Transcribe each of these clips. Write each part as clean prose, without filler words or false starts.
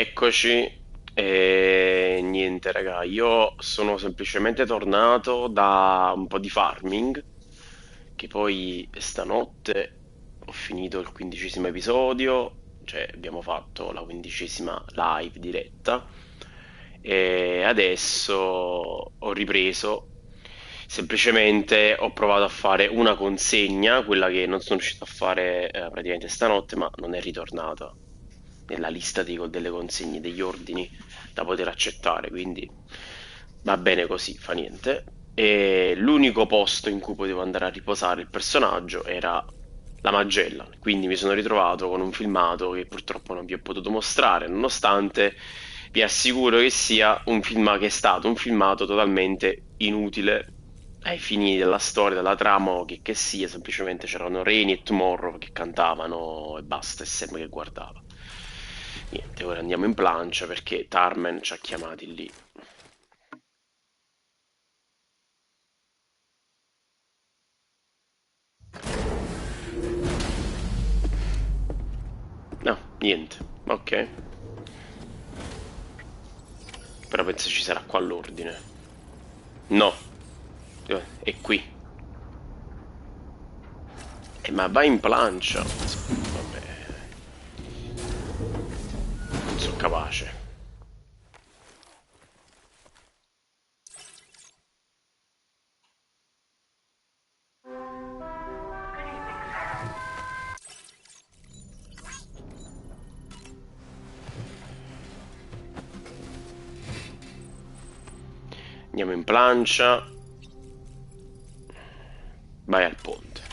Eccoci, e niente raga, io sono semplicemente tornato da un po' di farming, che poi stanotte ho finito il 15° episodio, cioè abbiamo fatto la 15ª live diretta, e adesso ho ripreso, semplicemente ho provato a fare una consegna, quella che non sono riuscito a fare praticamente stanotte, ma non è ritornata nella lista delle consegne, degli ordini da poter accettare, quindi va bene così, fa niente. E l'unico posto in cui potevo andare a riposare il personaggio era la Magella, quindi mi sono ritrovato con un filmato che purtroppo non vi ho potuto mostrare, nonostante vi assicuro che sia un film che è stato un filmato totalmente inutile ai fini della storia, della trama o che sia, semplicemente c'erano Rainy e Tomorrow che cantavano e basta, e Sam che guardava. Niente, ora andiamo in plancia perché Tarmen ci ha chiamati lì. No, niente, ok. Però penso ci sarà qua l'ordine. No, è qui. Ma vai in plancia. Vabbè, non sono capace. Andiamo in plancia. Vai al ponte.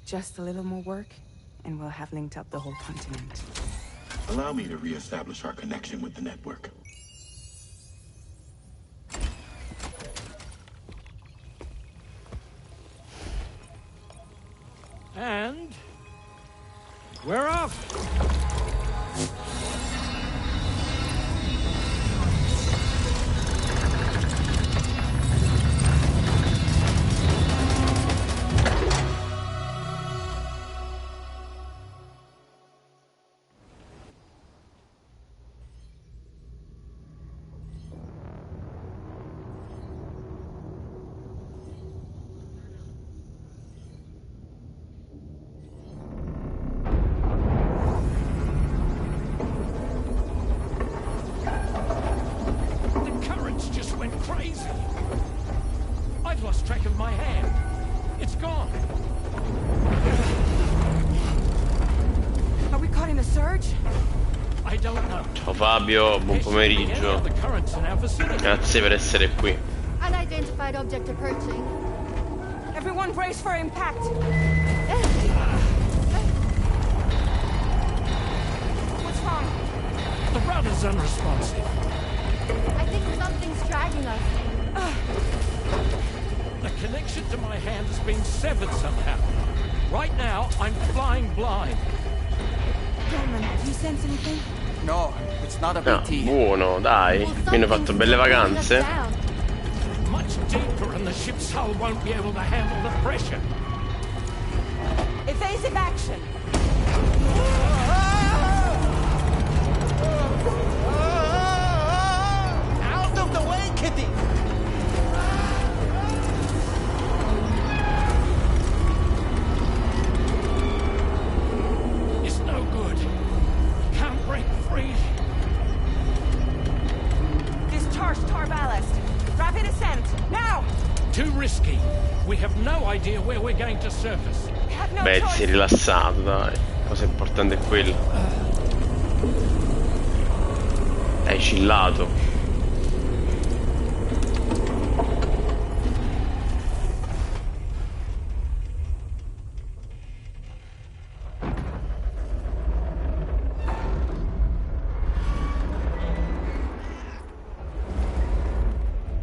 Just a little more work, and we'll have linked up the whole continent. Allow me to reestablish our connection with the network. And we're off. Crazy! I've lost track of my hand. It's gone. Are we caught in a surge? I don't know. Ciao Fabio, buon pomeriggio. Grazie per essere qui. Unidentified object approaching. Everyone brace for impact. What's wrong? The rudder's unresponsive. I think something's dragging us. The connection to my hand has been severed somehow. Right now, I'm flying blind. Gentlemen, do you sense anything? No, it's not a Ah, BT. buono, dai. Quindi ho fatto belle vacanze. Much deeper and the ship's hull won't be able to handle the pressure. Evasive action. Out of the way, Kitty! It's no good. Can't break free. Discharge tar ballast. Rapid ascent. Now! Too risky. We have no idea where we're going to surface. We have no Beh, choice. si è rilassato, dai. La cosa importante è quella. Hai chillato.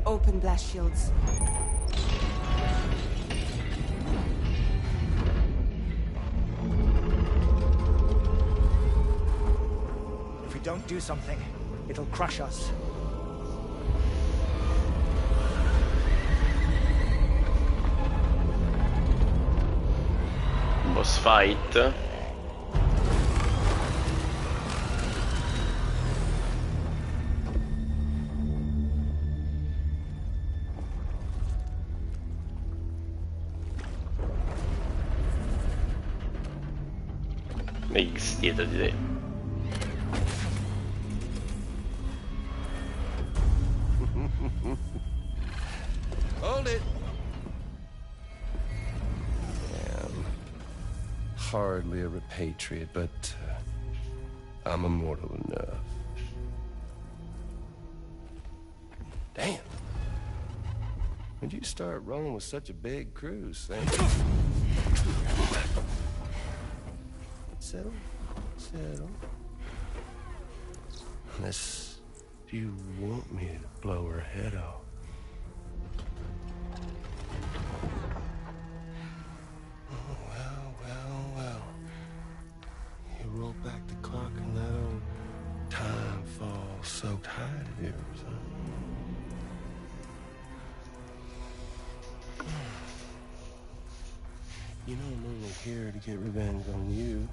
Open blast shields. don't do something, it'll crush us. Boss fight. X dietro di te. Hold it. Hardly a repatriate, but I'm immortal enough. Damn. When'd you start rolling with such a big crew, Sam? Settle. Unless you want me to blow her head off. Well. You roll back the clock and let old time fall soaked hide of yours, huh? You know I'm only here to get revenge on you.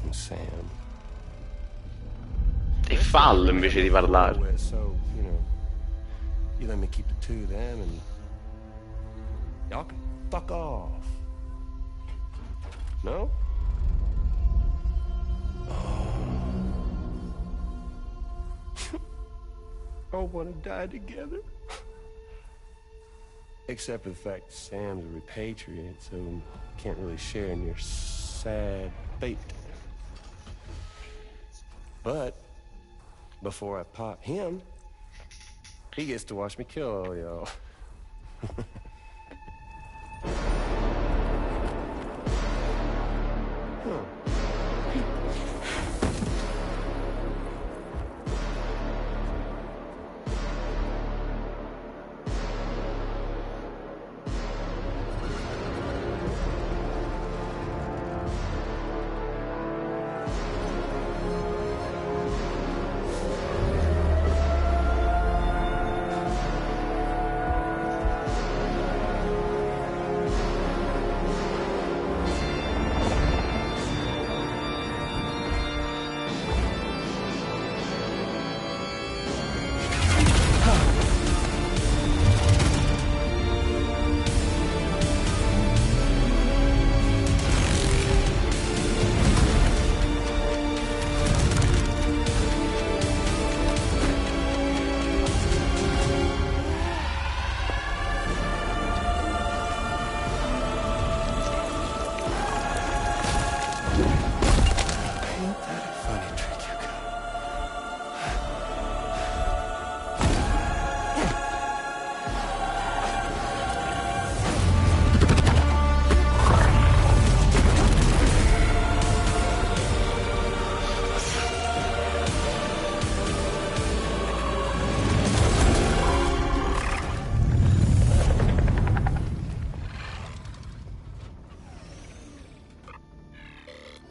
And Sam. E fallo invece di parlare. So, you know, you let me keep the two of them and y'all can fuck off. No? All want to die together. Except for the fact Sam's a repatriate, so can't really share in your sad fate. But before I pop him, he gets to watch me kill all y'all.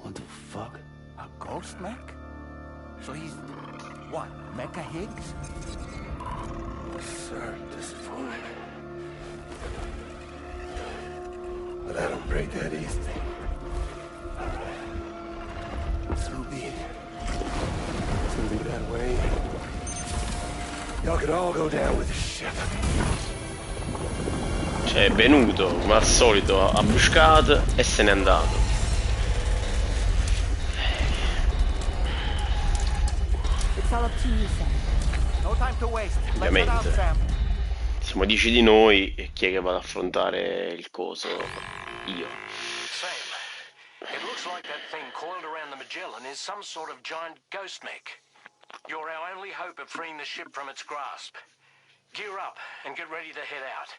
What the fuck? A ghost mech? So he's, what, Mecha Higgs? Sorry to disappoint. But I don't break that easy. So be it. It's gonna be that way. Y'all could all go down with the ship. Cioè è venuto come al solito a buscate e se n'è andato. It's all up to you, Sam. No time to waste. Let's head out, Ovviamente Sam. siamo 10 di noi e chi è che va ad affrontare il coso? Io. Sam, it looks like that thing coiled around the Magellan is some sort of giant ghost mech. You're our only hope of freeing the ship from its grasp. Gear up and get ready to head out.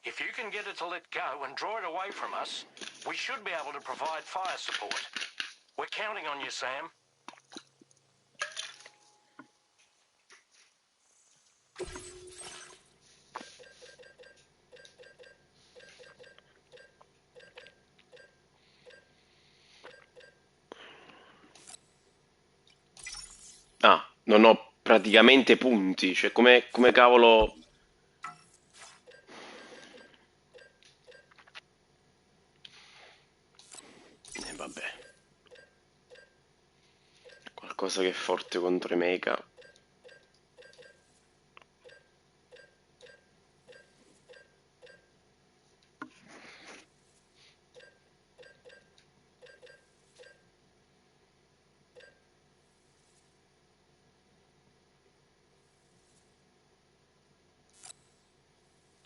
If you can get it to let go and draw it away from us, we should be able to provide fire support. We're counting on you, Sam. Ah, non ho praticamente punti, cioè come cavolo... Vabbè. Qualcosa che è forte contro i mecha.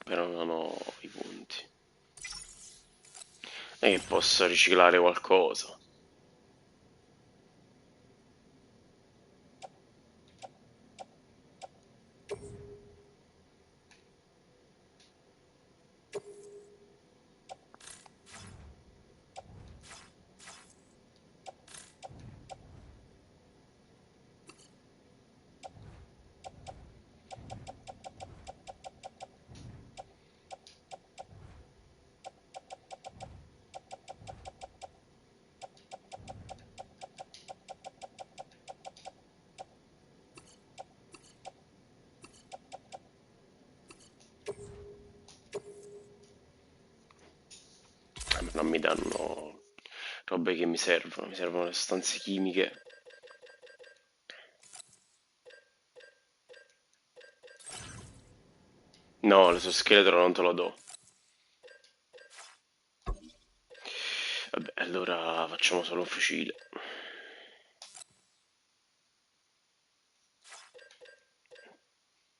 Però non ho i punti. E posso riciclare qualcosa. Non mi danno robe che mi servono le sostanze chimiche. No, l'esoscheletro non te lo do. Vabbè, allora facciamo solo un fucile.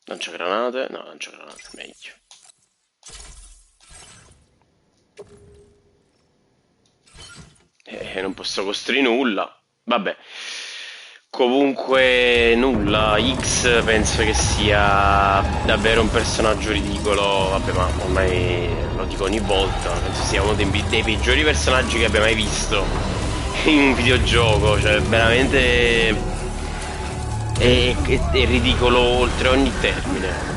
Lanciagranate? No, lanciagranate, meglio. Non posso costruire nulla. Vabbè. Comunque nulla, X penso che sia davvero un personaggio ridicolo, vabbè, ma ormai lo dico ogni volta, penso sia uno dei peggiori personaggi che abbia mai visto in un videogioco, cioè veramente è ridicolo oltre ogni termine.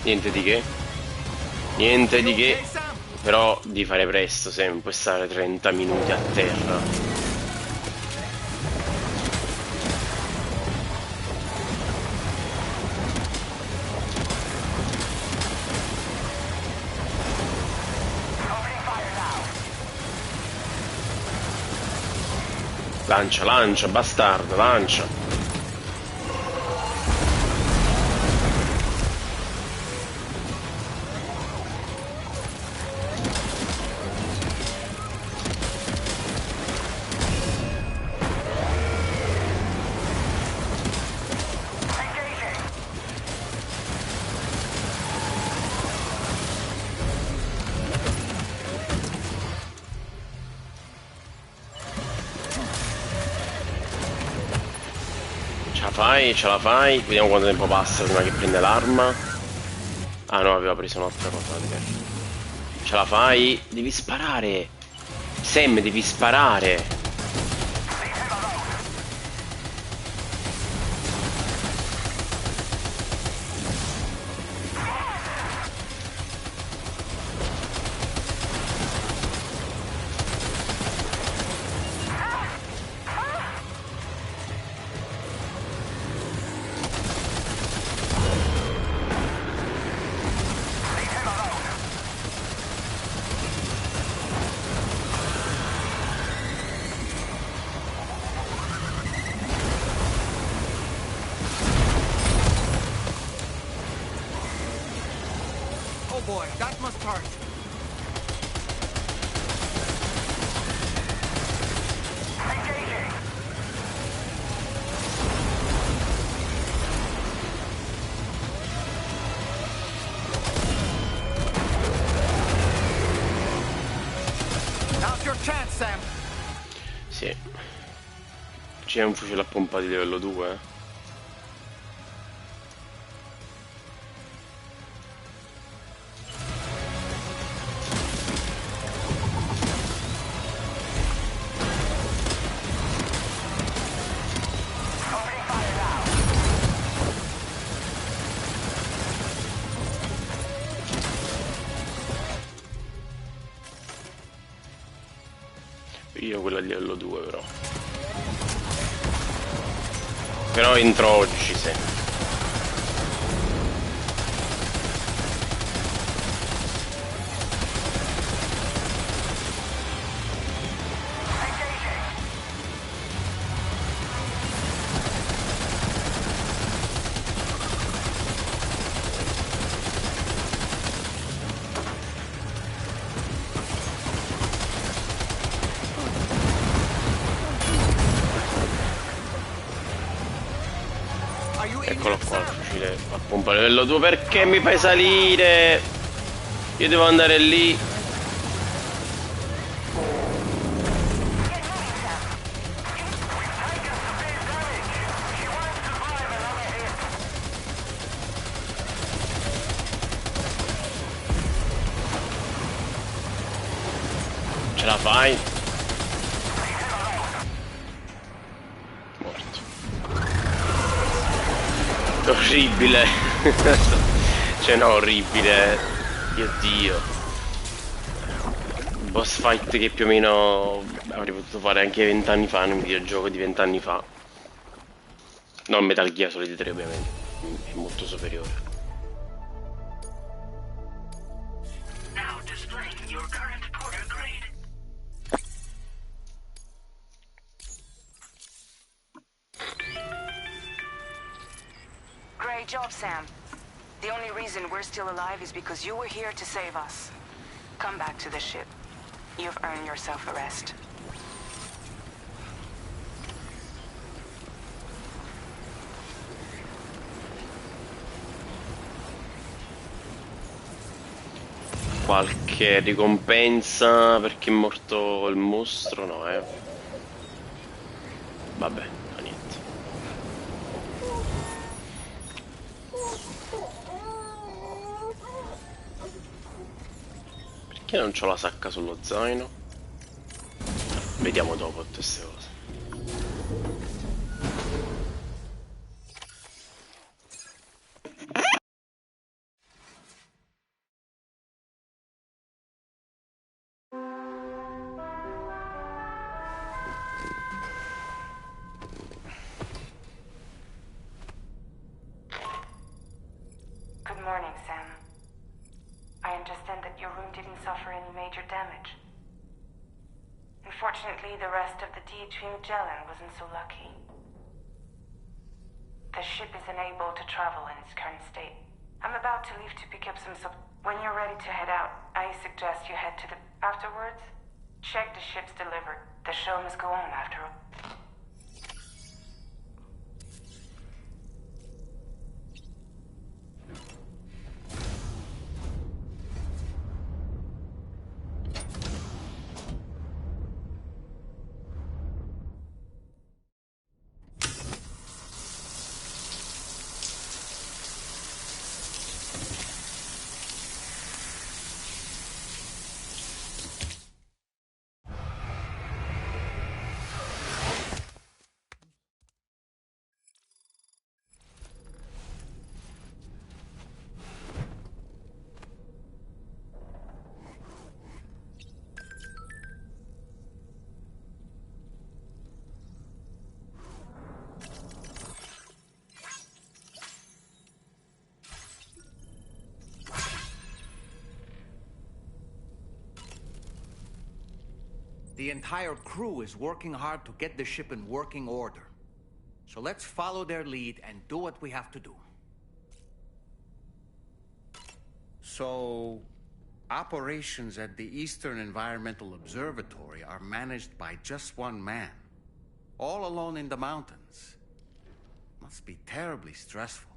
Niente di che, niente di che, però di fare presto, se non puoi stare 30 minuti a terra. Lancia, lancia, bastardo, lancia. Ce la fai, vediamo quanto tempo passa prima che prende l'arma. Ah no, aveva preso un'altra cosa. Ce la fai? Devi sparare. Sam, devi sparare. apart. Now's your chance, Sam. Sì. C'è un fucile a pompa di livello 2. Io quello a livello 2 però. Però entro oggi, sì. Eccolo qua, il fucile a pompa livello 2. Perché mi fai salire? Io devo andare lì. Ce la fai? Morto. Orribile. Cioè no, orribile. Mio Dio. Boss fight che più o meno avrei potuto fare anche 20 anni fa in un videogioco di 20 anni fa. Non Metal Gear Solid 3 ovviamente. È molto superiore. Now displaying your current Porter grade. Great job, Sam. The only reason we're still alive is because you were here to save us. Come back to the ship. You've earned yourself a rest. Qualche ricompensa perché è morto il mostro? No, Vabbè, fa niente. Perché non c'ho la sacca sullo zaino? Vediamo dopo tutte queste cose. Good morning, Sam. I understand that your room didn't suffer any major damage. Unfortunately, the rest of the DHV Magellan wasn't so lucky. The ship is unable to travel in its current state. I'm about to leave to pick up some When you're ready to head out, I suggest you head to the... Afterwards, check the ship's delivered. The show must go on after all. The entire crew is working hard to get the ship in working order. So let's follow their lead and do what we have to do. So, Operations at the Eastern Environmental Observatory are managed by just one man, all alone in the mountains. Must be terribly stressful.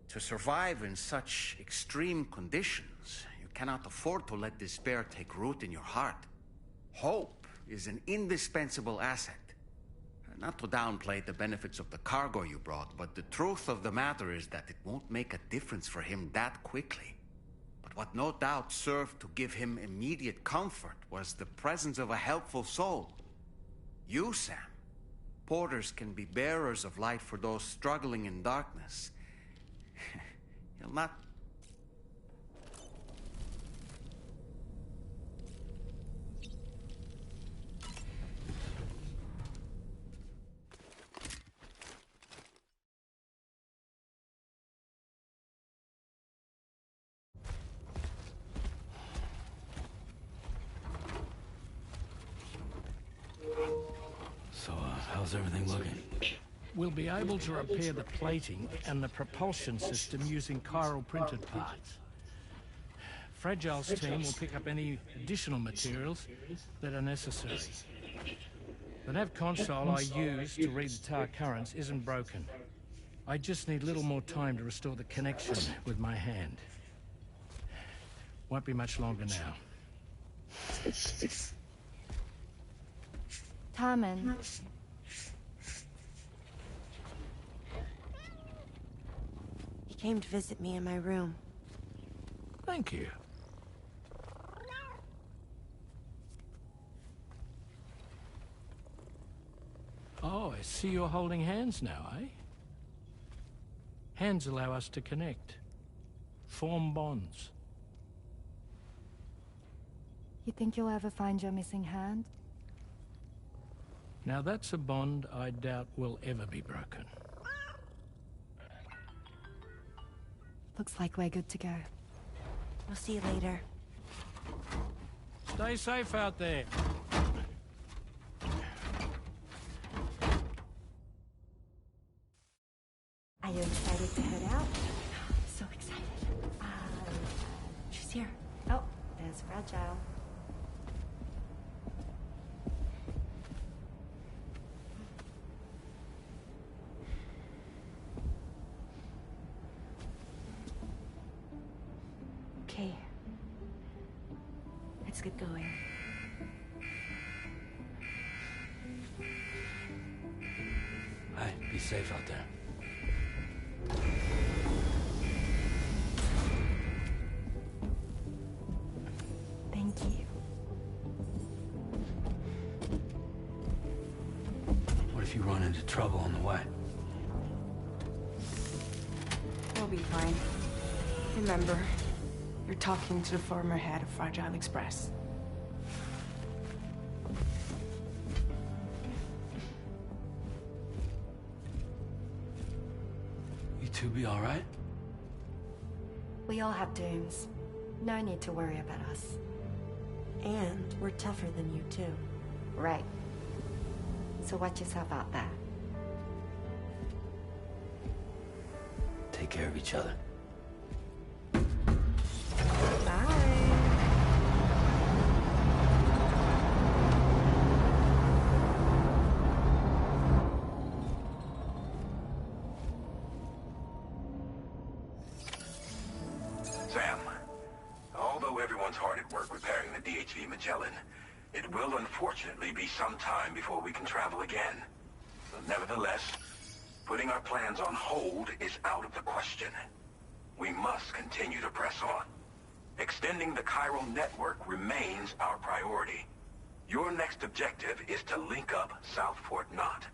To survive in such extreme conditions, you cannot afford to let despair take root in your heart. Hope is an indispensable asset. Not to downplay the benefits of the cargo you brought, but the truth of the matter is that it won't make a difference for him that quickly. But what no doubt served to give him immediate comfort was the presence of a helpful soul. You, Sam. Porters can be bearers of light for those struggling in darkness. He'll not... So, how's everything looking? We'll be able to repair the plating and the propulsion system using chiral printed parts. Fragile's team will pick up any additional materials that are necessary. The nav console I use to read the tower currents isn't broken. I just need a little more time to restore the connection with my hand. Won't be much longer now. Tarman. He came to visit me in my room. Thank you. Oh, I see you're holding hands now, eh? Hands allow us to connect, form bonds. You think you'll ever find your missing hand? Now that's a bond I doubt will ever be broken. Looks like we're good to go. We'll see you later. Stay safe out there. Are you excited to head out? So excited. She's here. Oh, there's Fragile. Okay. Let's get going. Hey, be safe out there. Thank you. What if you run into trouble on the way? We'll be fine. Remember, you're talking to the former head of Fragile Express. You two be all right? We all have dooms. No need to worry about us. And we're tougher than you, too. Right. So watch yourself out there. Take care of each other. Sam, although everyone's hard at work repairing the DHV Magellan, it will unfortunately be some time before we can travel again. But nevertheless, putting our plans on hold is out of the question. We must continue to press on. Extending the chiral network remains our priority. Your next objective is to link up South Fort Knot.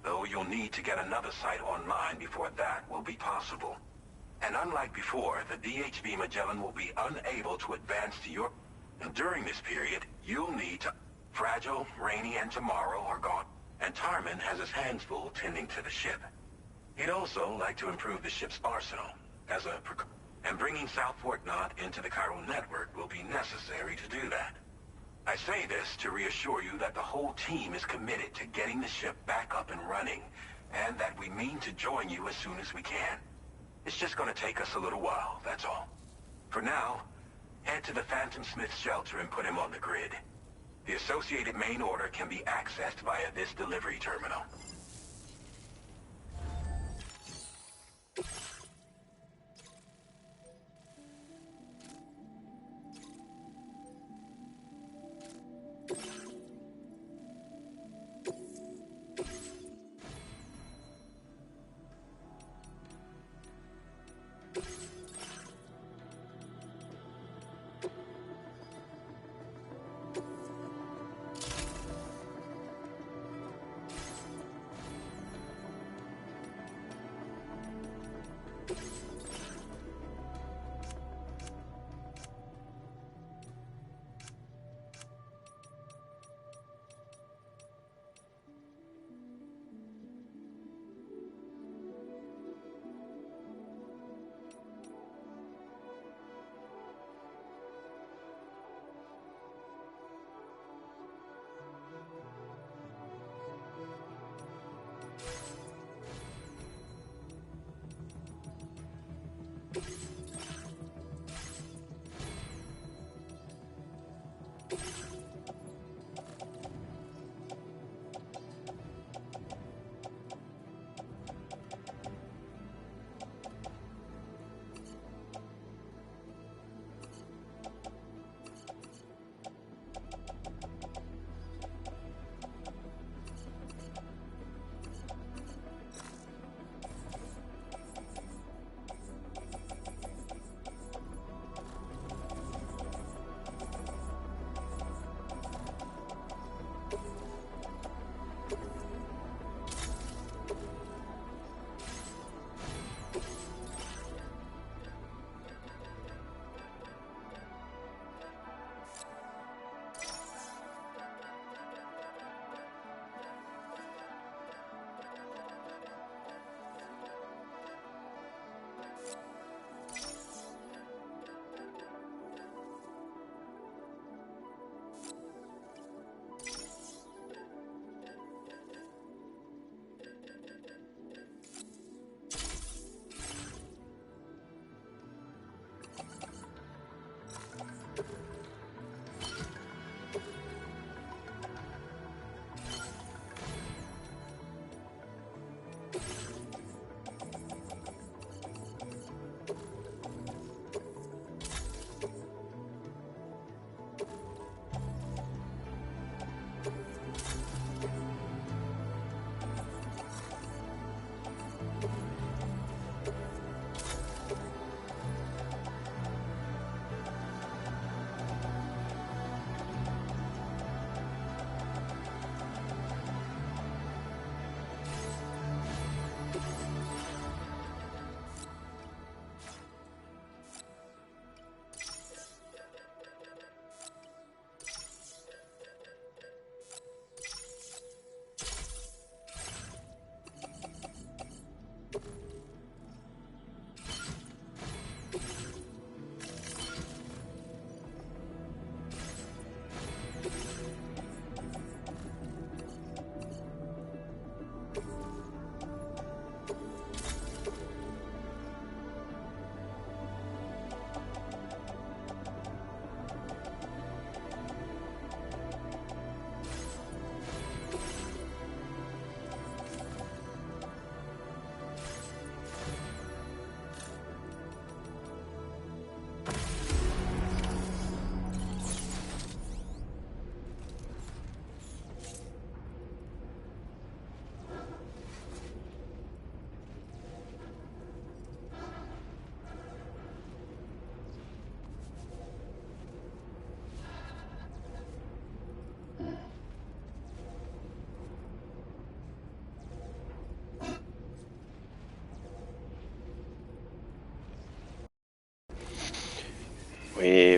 Though you'll need to get another site online before that will be possible. And unlike before, the DHV Magellan will be unable to advance to your... And during this period, you'll need to... Fragile, Rainy, and Tomorrow are gone, and Tarman has his hands full tending to the ship. He'd also like to improve the ship's arsenal, as a... And bringing South Fort Knot into the chiral network will be necessary to do that. I say this to reassure you that the whole team is committed to getting the ship back up and running, and that we mean to join you as soon as we can. It's just gonna take us a little while, that's all. For now, Head to the Phantom Smith shelter and put him on the grid. The associated main order can be accessed via this delivery terminal.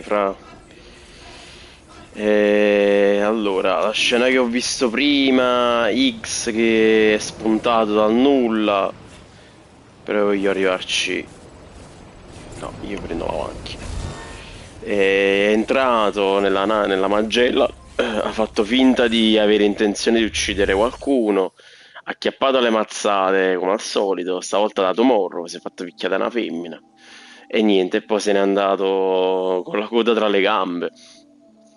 Fra. Allora, la scena che ho visto prima, X che è spuntato dal nulla, però voglio arrivarci. No, io prendo la macchina. È entrato nella magella, ha fatto finta di avere intenzione di uccidere qualcuno, ha acchiappato le mazzate come al solito, stavolta da Tomorrow, si è fatto picchiare da una femmina. E niente, poi se n'è andato con la coda tra le gambe.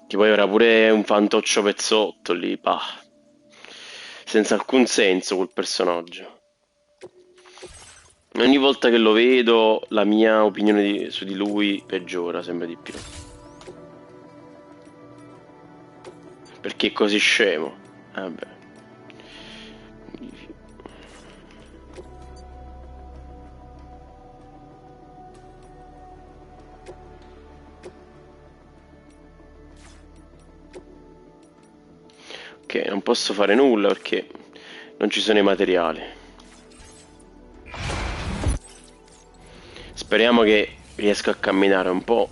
Che poi era pure un fantoccio pezzotto lì, bah. Senza alcun senso quel personaggio. Ogni volta che lo vedo, la mia opinione su di lui peggiora sempre di più. Perché è così scemo. Vabbè. Ok, non posso fare nulla perché non ci sono i materiali. Speriamo che riesca a camminare un po'.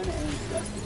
ancestors.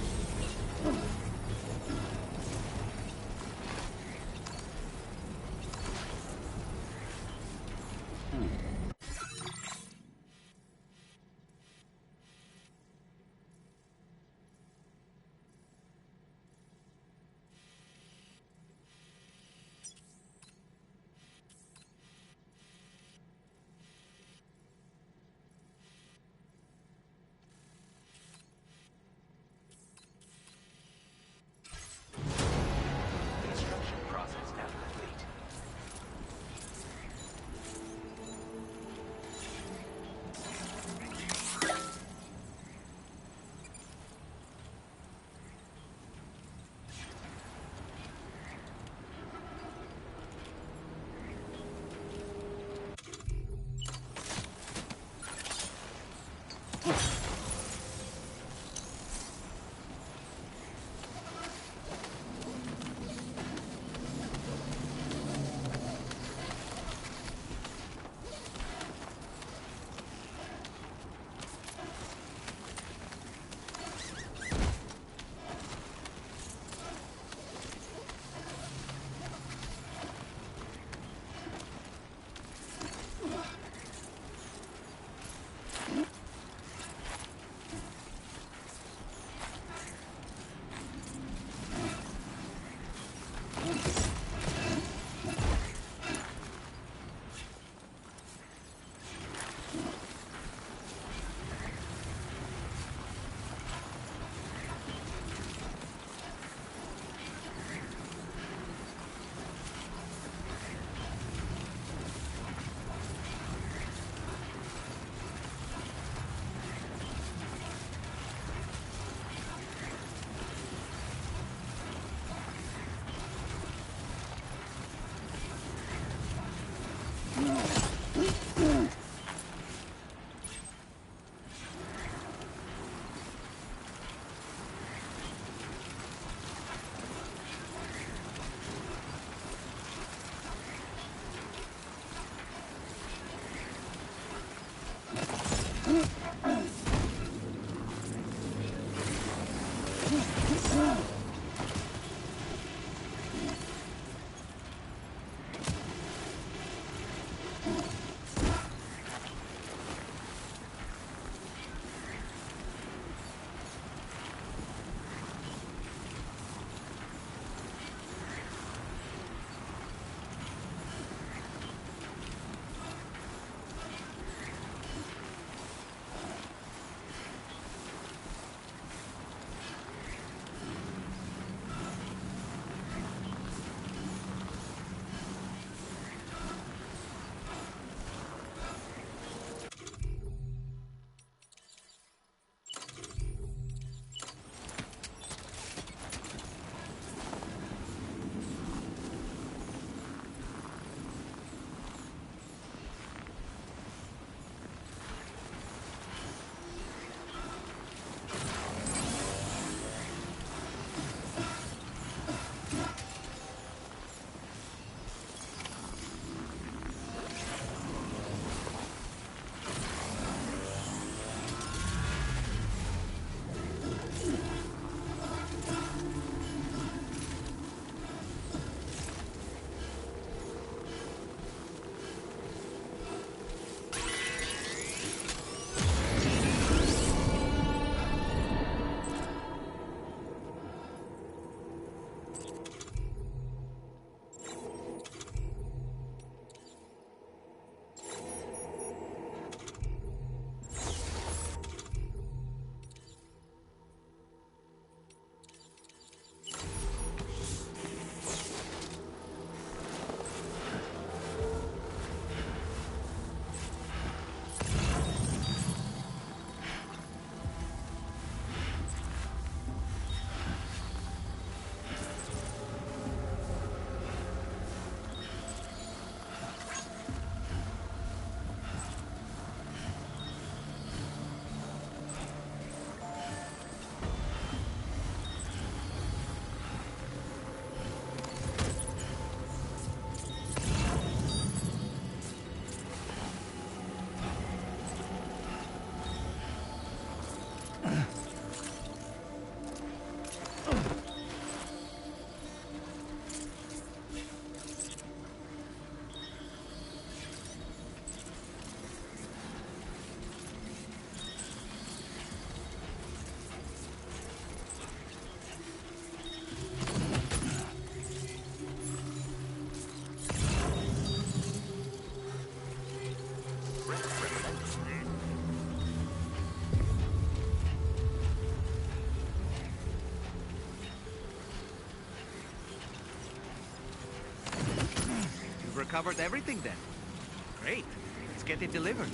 covered everything then. Great. Let's get it delivered.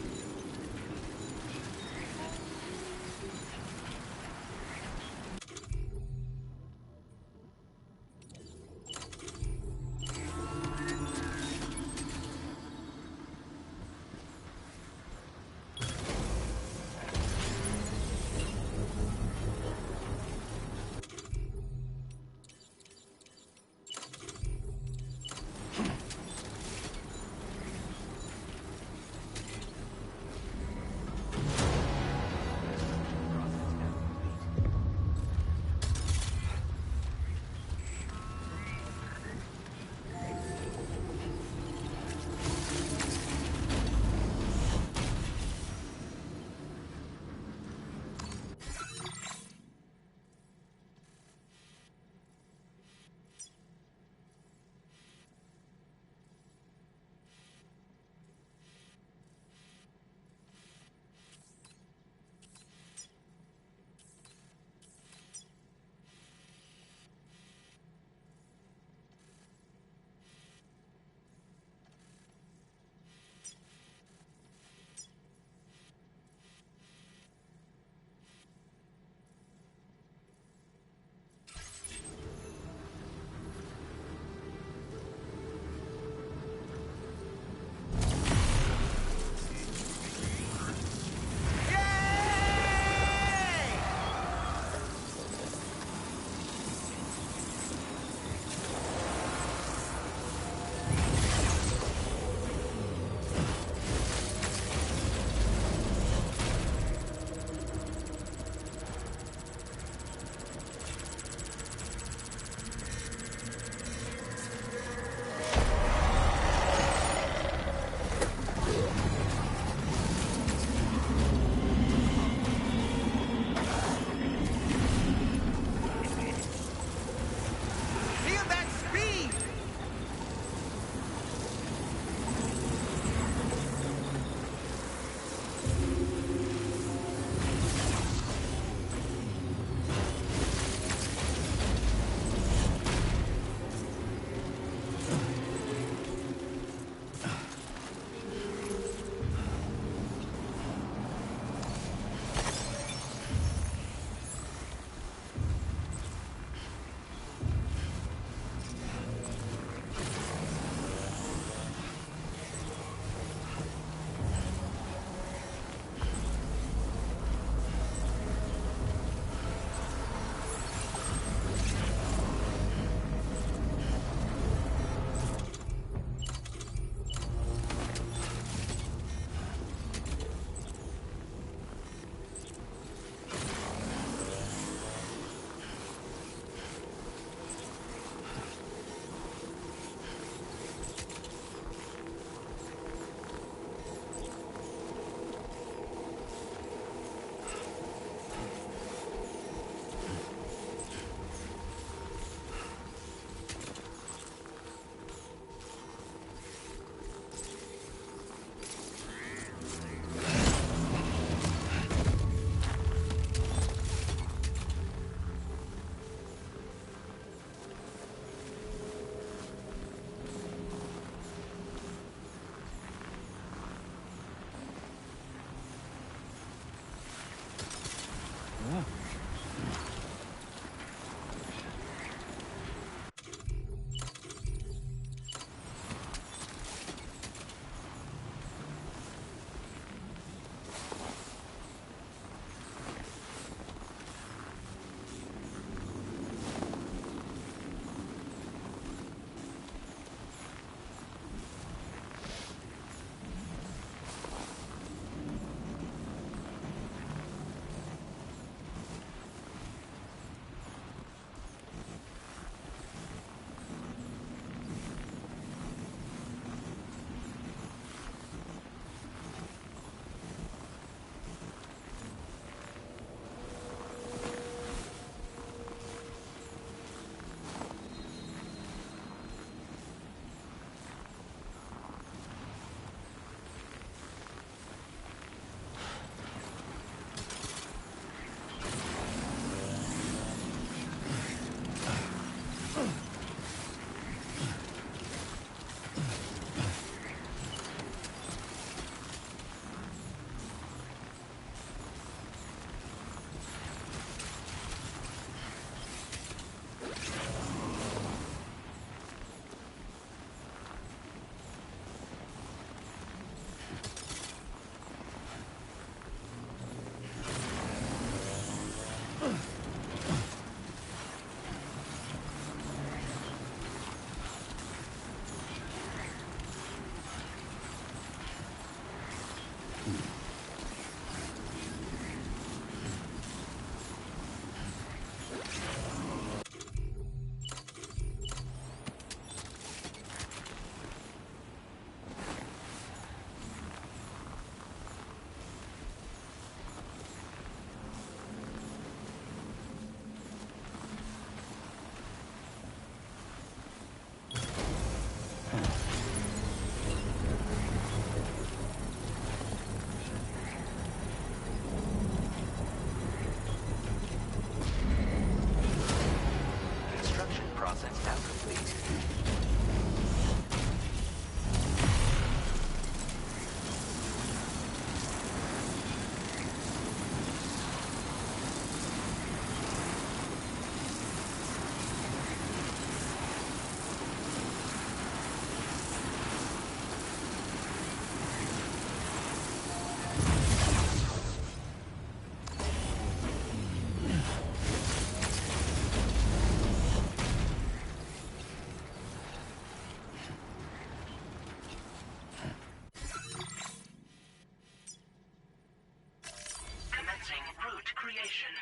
station.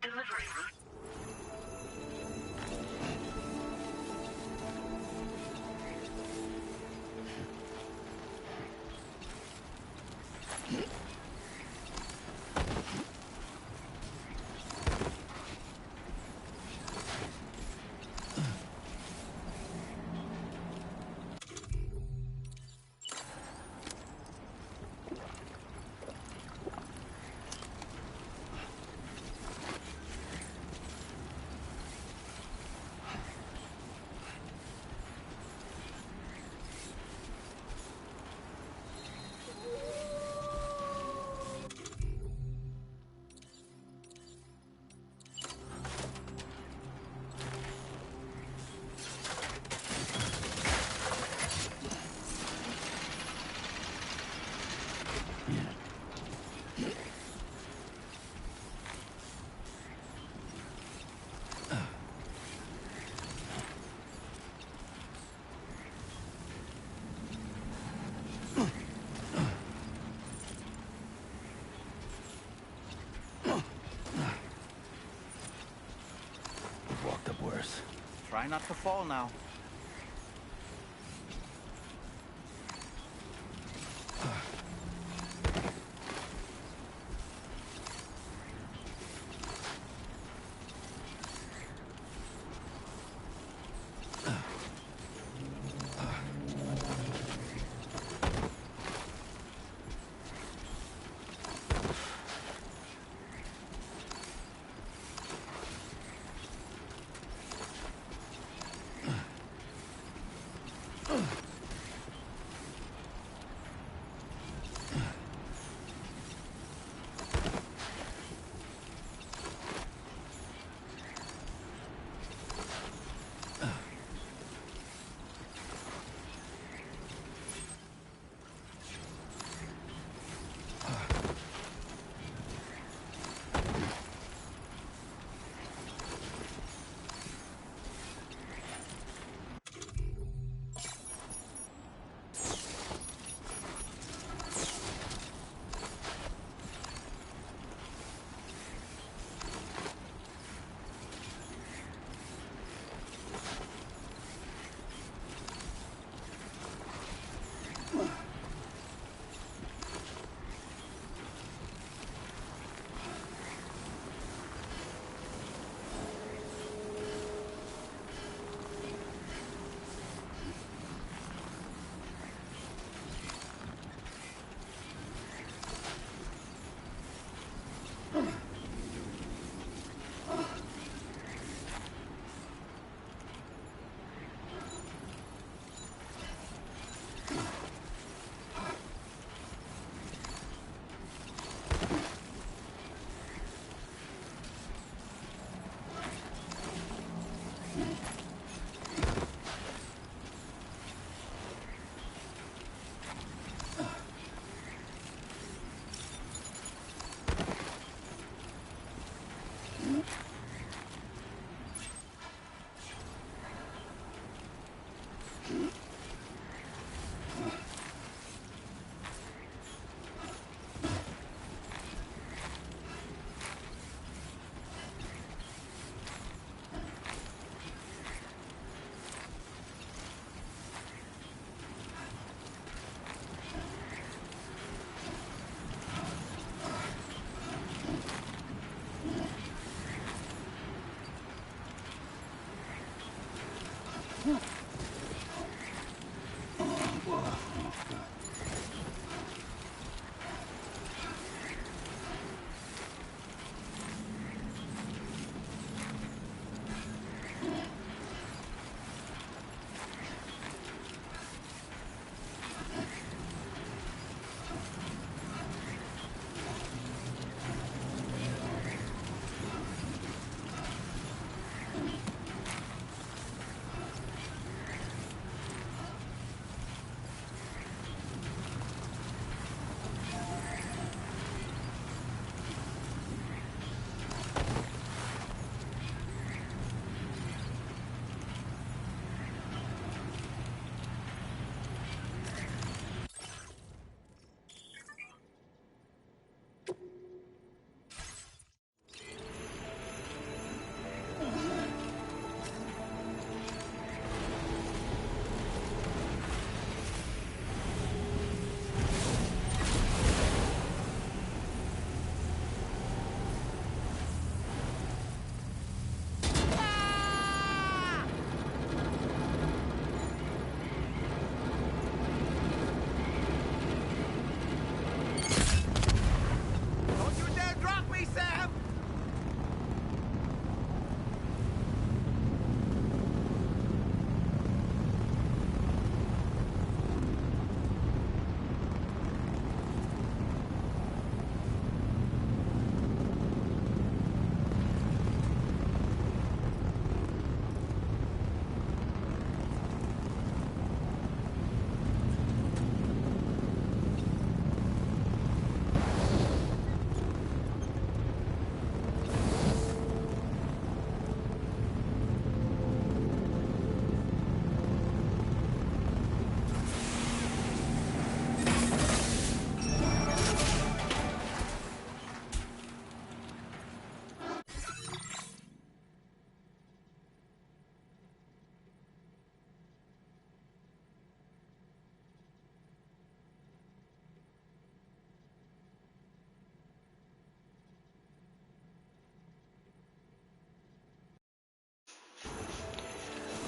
Delivery route. Walked up worse. Try not to fall now.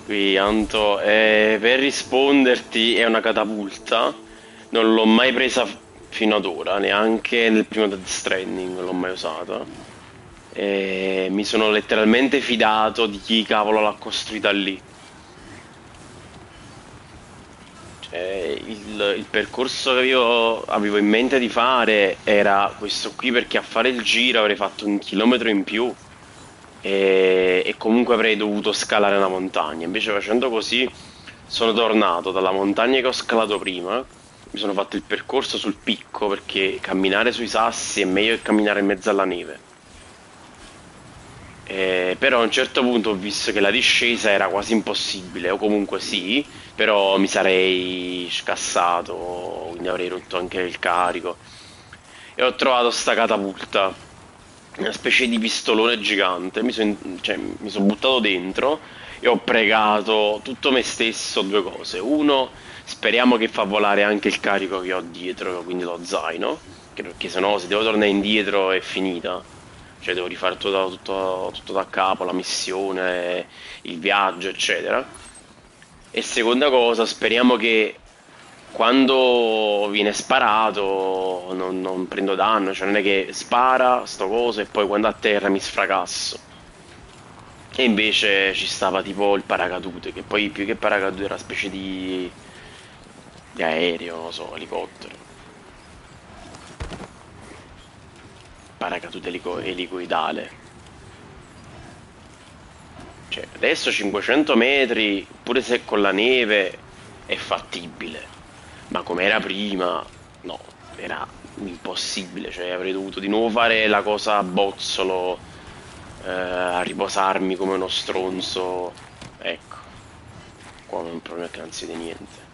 Qui, Anto, per risponderti è una catapulta, non l'ho mai presa fino ad ora, neanche nel primo Death Stranding non l'ho mai usata. E mi sono letteralmente fidato di chi cavolo l'ha costruita lì. Cioè, il percorso che io avevo in mente di fare era questo qui perché a fare il giro avrei fatto 1 chilometro in più e comunque avrei dovuto scalare una montagna. Invece facendo così sono tornato dalla montagna che ho scalato prima, mi sono fatto il percorso sul picco perché camminare sui sassi è meglio che camminare in mezzo alla neve. Però a un certo punto ho visto che la discesa era quasi impossibile, o comunque sì, però mi sarei scassato, quindi avrei rotto anche il carico. E ho trovato sta catapulta, una specie di pistolone gigante, mi son buttato dentro e ho pregato tutto me stesso due cose. Uno, speriamo che fa volare anche il carico che ho dietro, quindi lo zaino, perché sennò se devo tornare indietro è finita. Cioè devo rifare tutto da capo, la missione, il viaggio, eccetera. E seconda cosa, speriamo che quando viene sparato non prendo danno, cioè non è che spara sto coso e poi quando atterra mi sfracasso. E invece ci stava tipo il paracadute, che poi più che paracadute era una specie di aereo, non lo so, elicottero. Paracadute elicoidale. Cioè, adesso 500 metri, pure se con la neve, è fattibile. Ma come era prima, no, era impossibile. Cioè, avrei dovuto di nuovo fare la cosa a bozzolo, a riposarmi come uno stronzo. Ecco, qua non problema è che non si vede niente.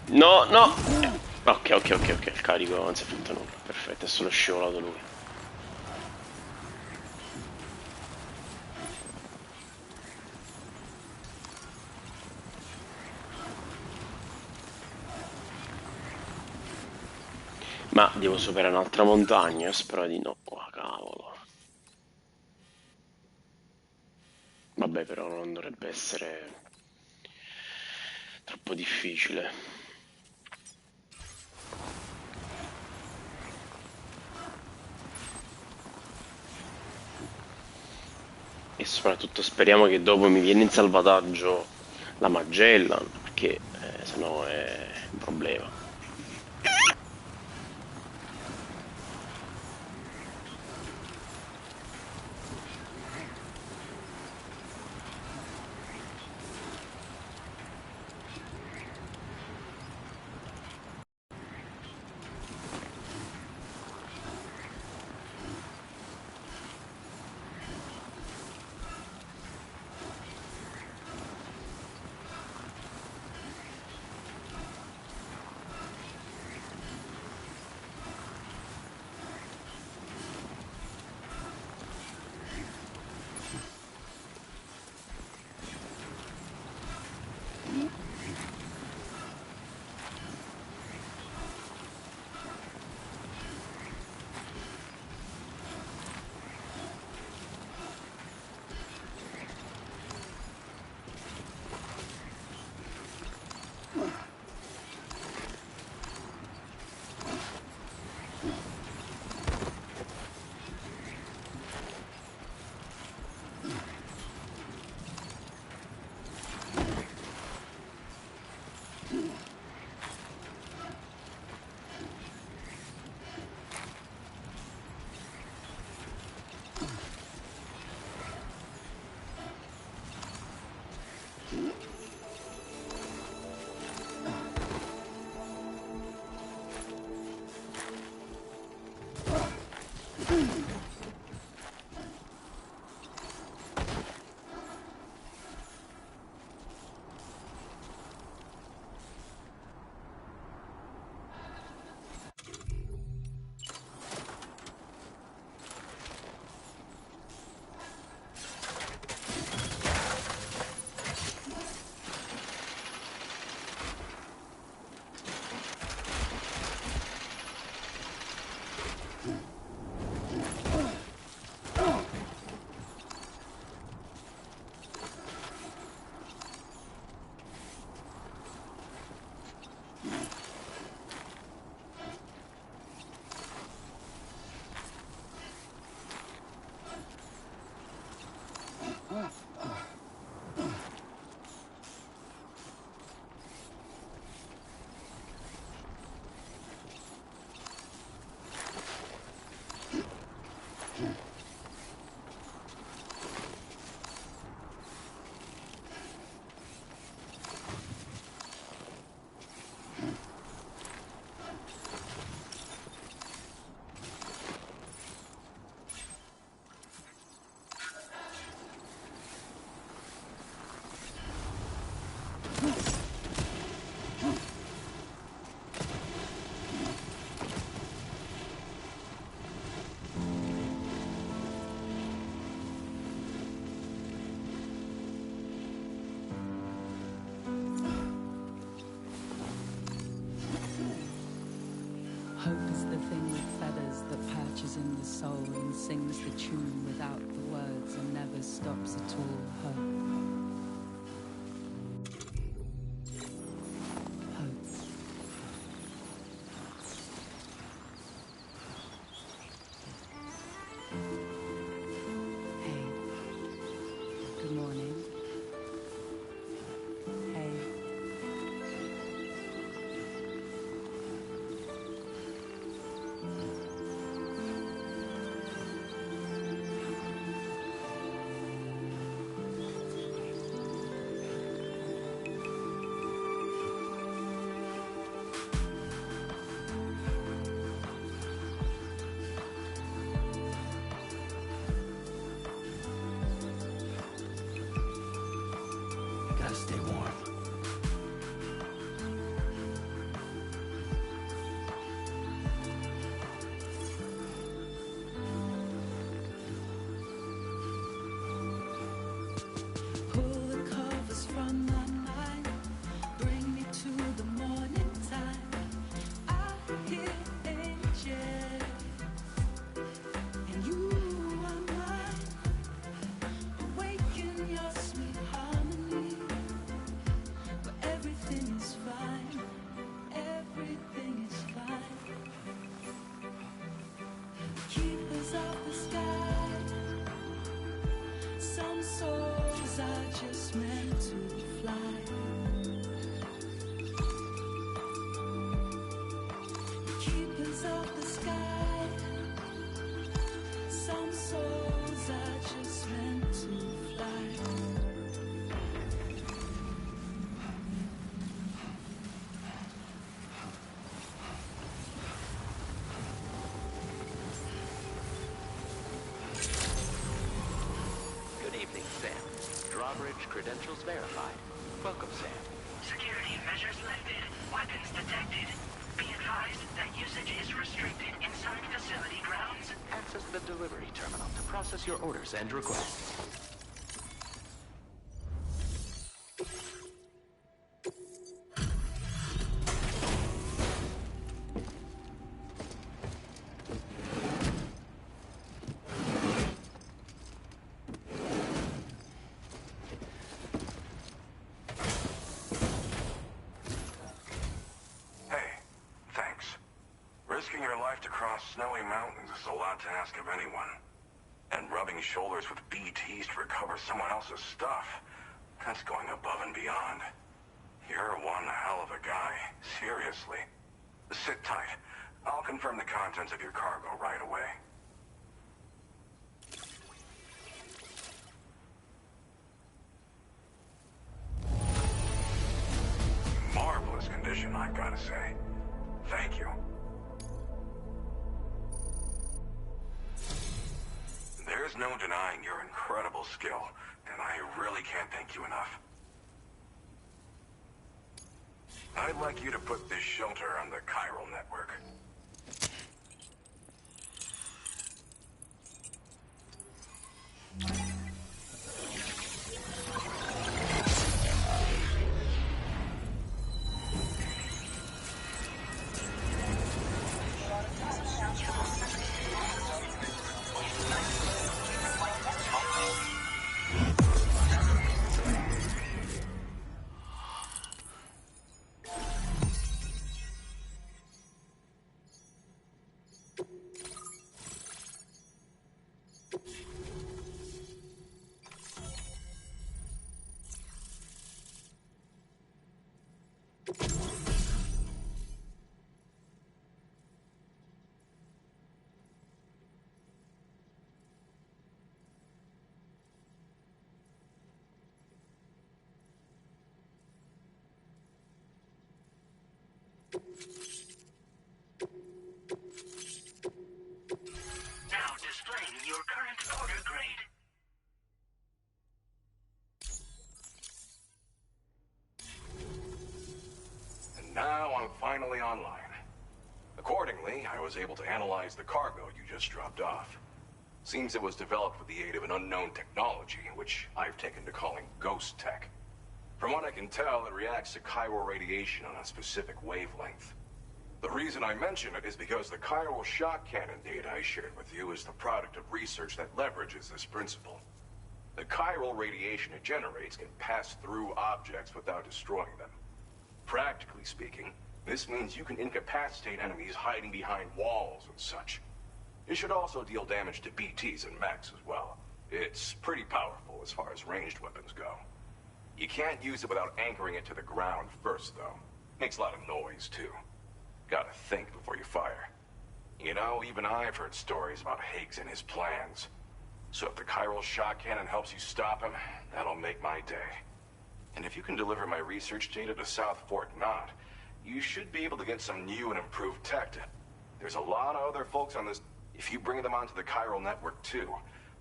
No, no! Ok, ok, ok, ok, il carico non si è fatto nulla. Perfetto, è solo scivolato lui. Ma devo superare un'altra montagna? Io spero di no. Oh, cavolo. Vabbè, però non dovrebbe essere troppo difficile. E soprattutto speriamo che dopo mi viene in salvataggio la Magellan, perché sennò è un problema. Hope is the thing with feathers that perches in the soul and sings the tune without the words and never stops at all. Hope. Hope. Hey. Good morning. Hey. Gotta stay warm. Pull the covers from my mind, bring me to the morning time. I hear angels, and you are mine. Awaken your sweet harmony, where everything is fine, everything is fine. Keepers of the sky, some souls are just meant to fly. Keepers of the sky, some souls are just meant to fly. Good evening, Sam. Drawbridge credentials verified. Welcome, Sam. Security measures lifted. Weapons detected. Be advised that usage is restricted inside facility grounds. Access the delivery terminal to process your orders and requests. Hey, thanks. Risking your life to cross snowy mountains is a lot to ask of anyone. And rubbing shoulders with BTs to recover someone else's stuff, that's going above and beyond. You're one hell of a guy, seriously. Sit tight. I'll confirm the contents of your cargo right away. Marvelous condition, I've got to say. Thank you. There's no denying your incredible skill, and I really can't thank you enough. I'd like you to put this shelter on the chiral network. Now displaying your current order grade. And now I'm finally online. Accordingly, I was able to analyze the cargo you just dropped off. Seems it was developed with the aid of an unknown technology, which I've taken to calling ghost tech. From what I can tell, it reacts to chiral radiation on a specific wavelength. The reason I mention it is because the chiral shock cannon data I shared with you is the product of research that leverages this principle. The chiral radiation it generates can pass through objects without destroying them. Practically speaking, this means you can incapacitate enemies hiding behind walls and such. It should also deal damage to BTs and mechs as well. It's pretty powerful as far as ranged weapons go. You can't use it without anchoring it to the ground first, though. Makes a lot of noise, too. Gotta think before you fire. You know, even I've heard stories about Higgs and his plans. So if the chiral shock cannon helps you stop him, that'll make my day. And if you can deliver my research data to South Fort Knott, you should be able to get some new and improved tech. There's a lot of other folks on this. If you bring them onto the chiral network, too,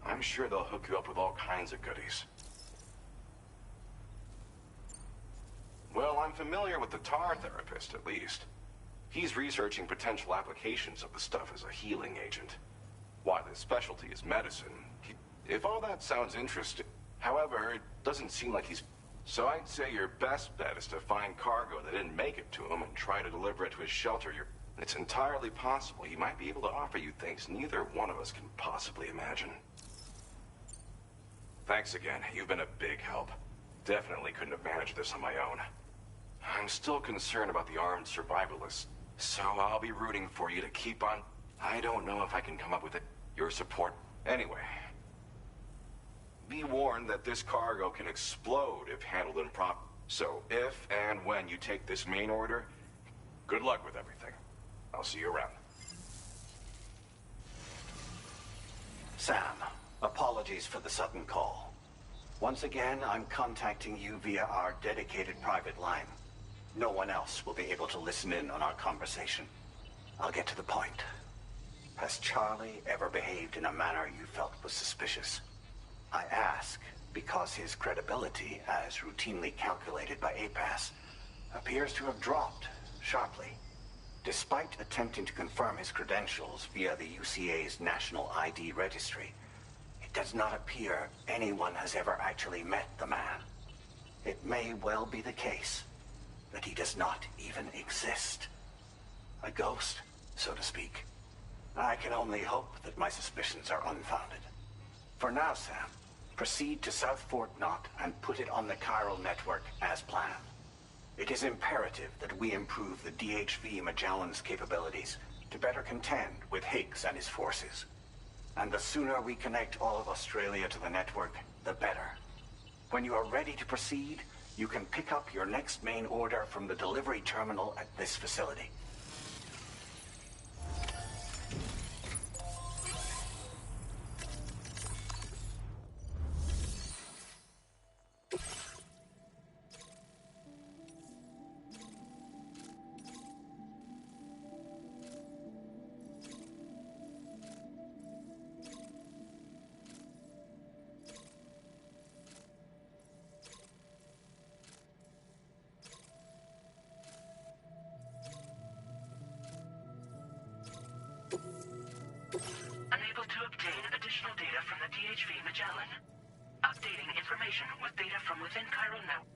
I'm sure they'll hook you up with all kinds of goodies. Well, I'm familiar with the tar therapist, at least. He's researching potential applications of the stuff as a healing agent. While his specialty is medicine, if all that sounds interesting. However, it doesn't seem like he's... So I'd say your best bet is to find cargo that didn't make it to him and try to deliver it to his shelter. It's entirely possible he might be able to offer you things neither one of us can possibly imagine. Thanks again. You've been a big help. Definitely couldn't have managed this on my own. I'm still concerned about the armed survivalists, so I'll be rooting for you to keep on... I don't know if I can come up with it. Your support. Anyway. Be warned that this cargo can explode if handled improperly. So if and when you take this main order, good luck with everything. I'll see you around. Sam, apologies for the sudden call. Once again, I'm contacting you via our dedicated private line. No one else will be able to listen in on our conversation. I'll get to the point. Has Charlie ever behaved in a manner you felt was suspicious? I ask because his credibility, as routinely calculated by APAS, appears to have dropped sharply. Despite attempting to confirm his credentials via the UCA's National ID Registry, it does not appear anyone has ever actually met the man. It may well be the case that he does not even exist. A ghost, so to speak. I can only hope that my suspicions are unfounded. For now, Sam, proceed to South Fort Knott and put it on the chiral network as planned. It is imperative that we improve the DHV Magellan's capabilities to better contend with Higgs and his forces. And the sooner we connect all of Australia to the network, the better. When you are ready to proceed, you can pick up your next main order from the delivery terminal at this facility. Unable to obtain additional data from the DHV Magellan. Updating information with data from within chiral network.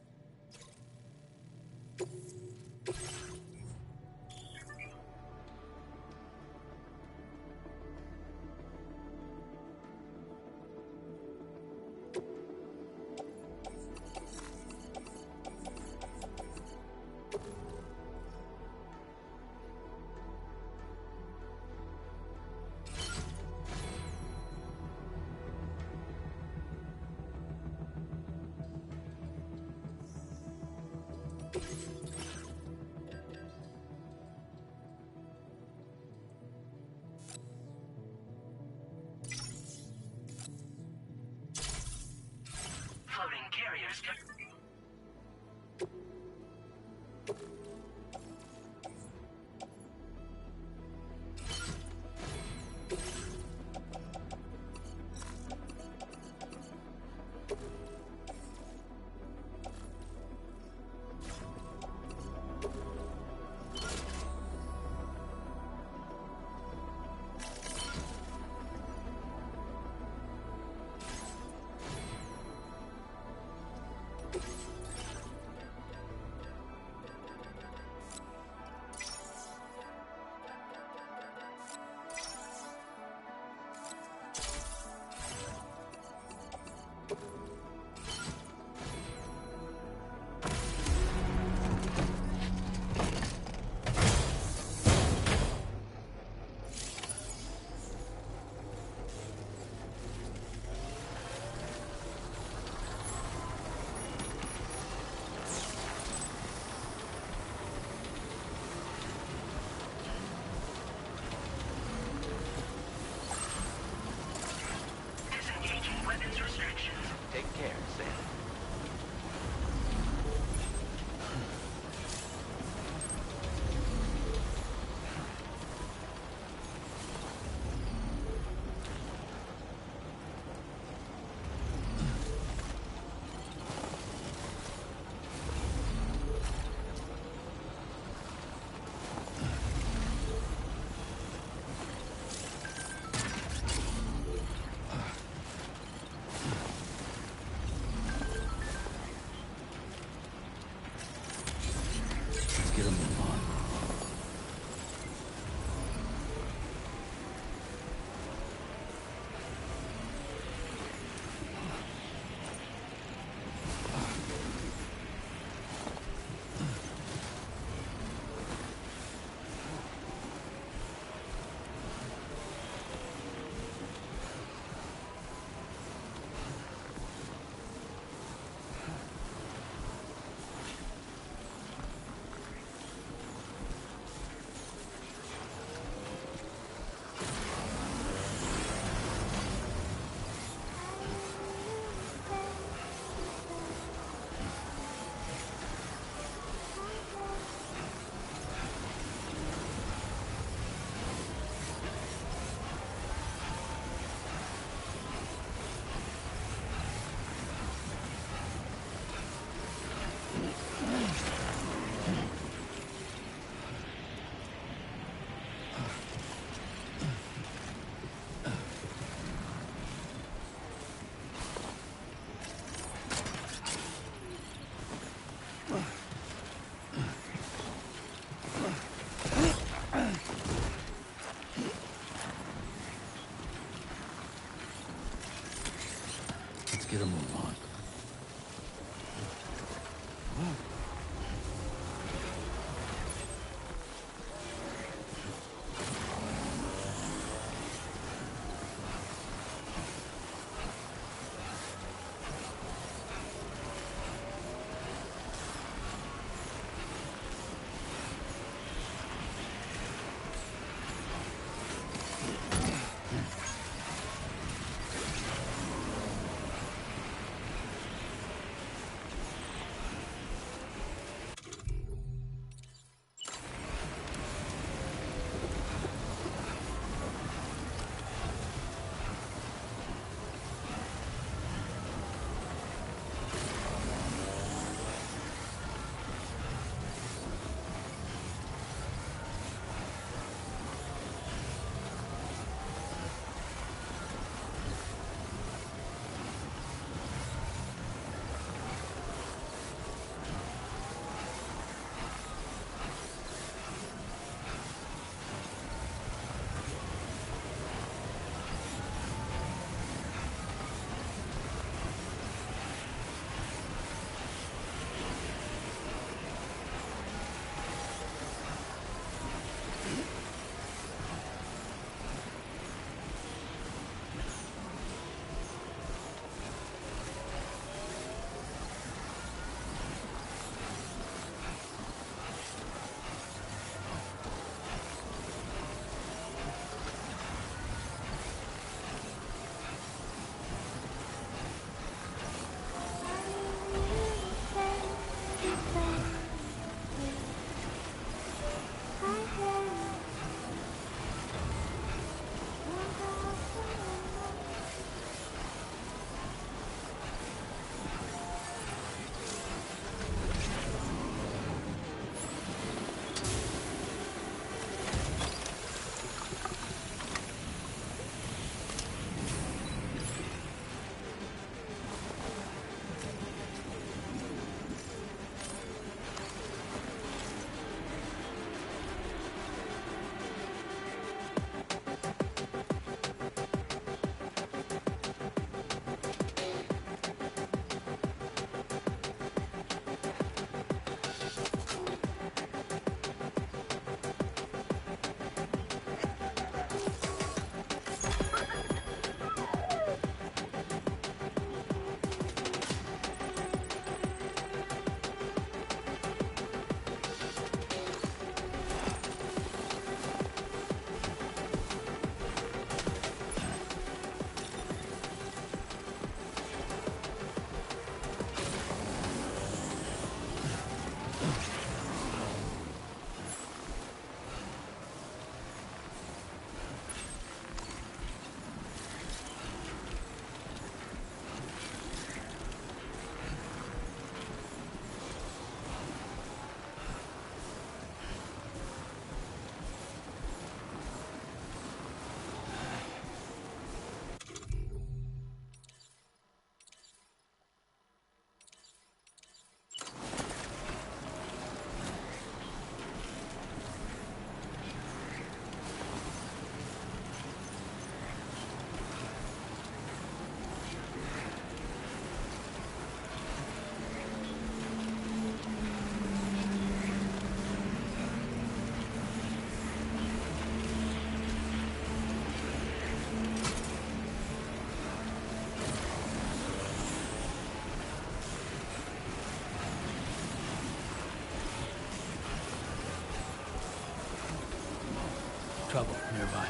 trouble nearby.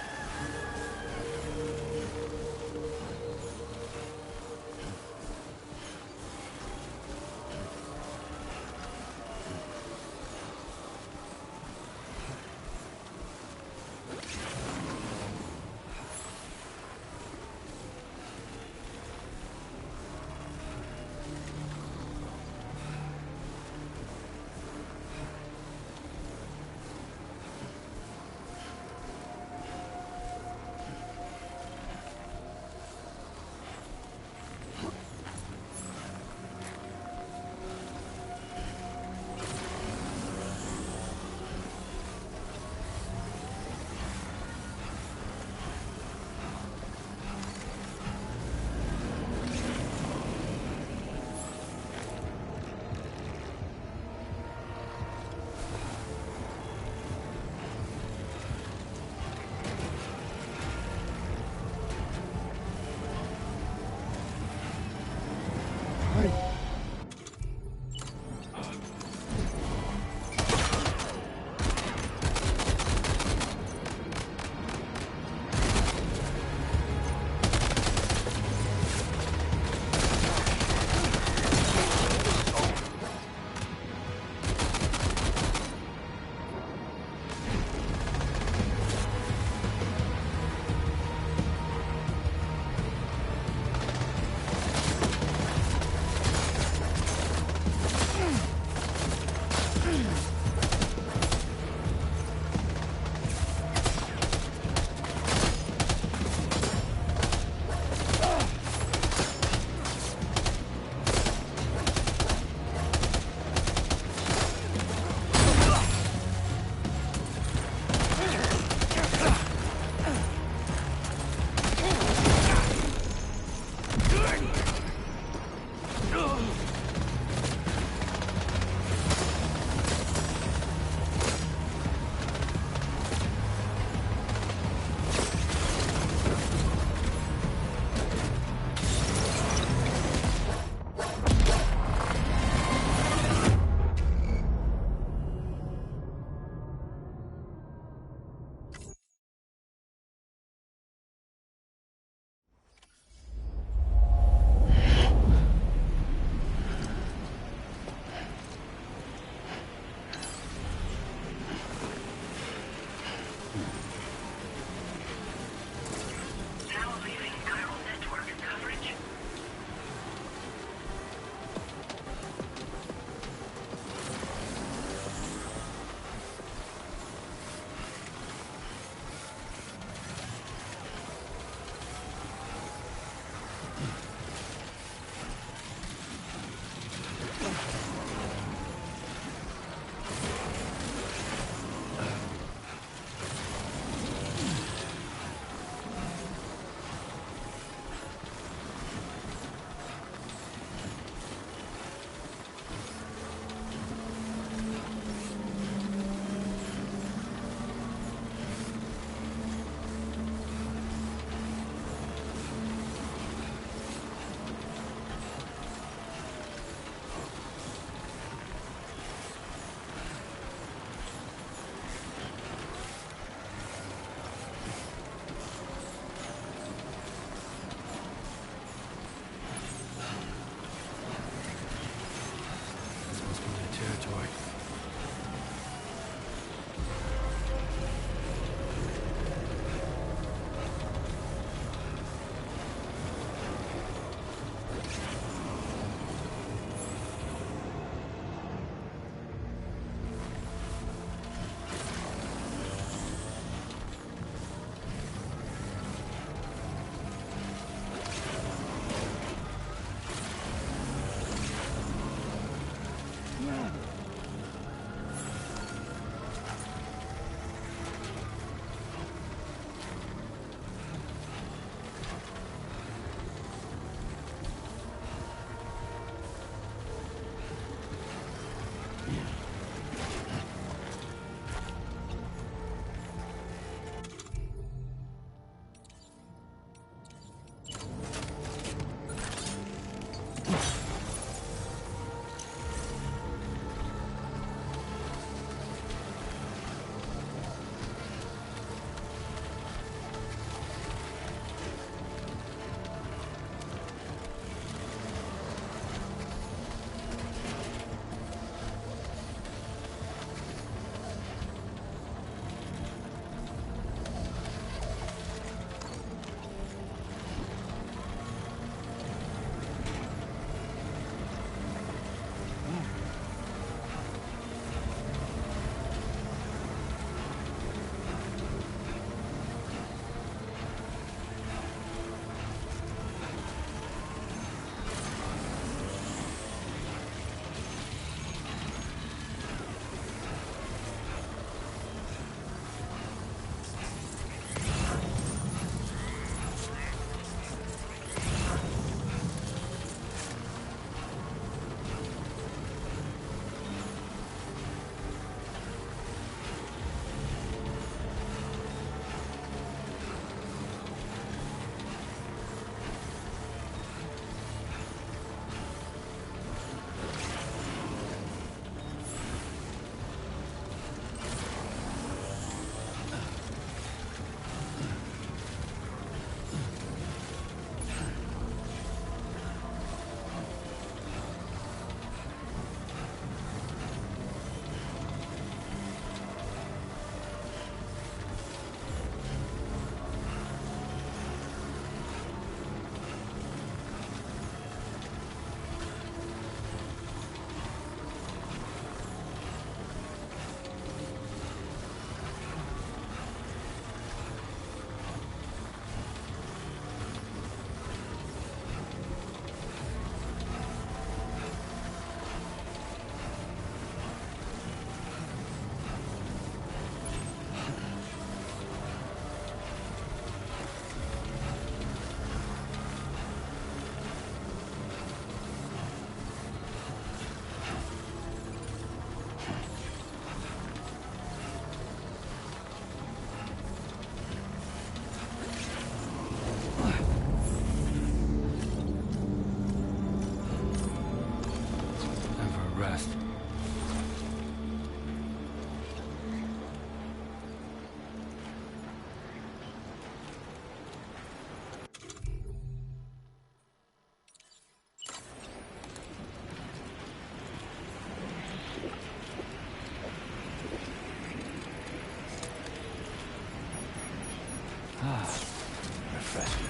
Refreshing.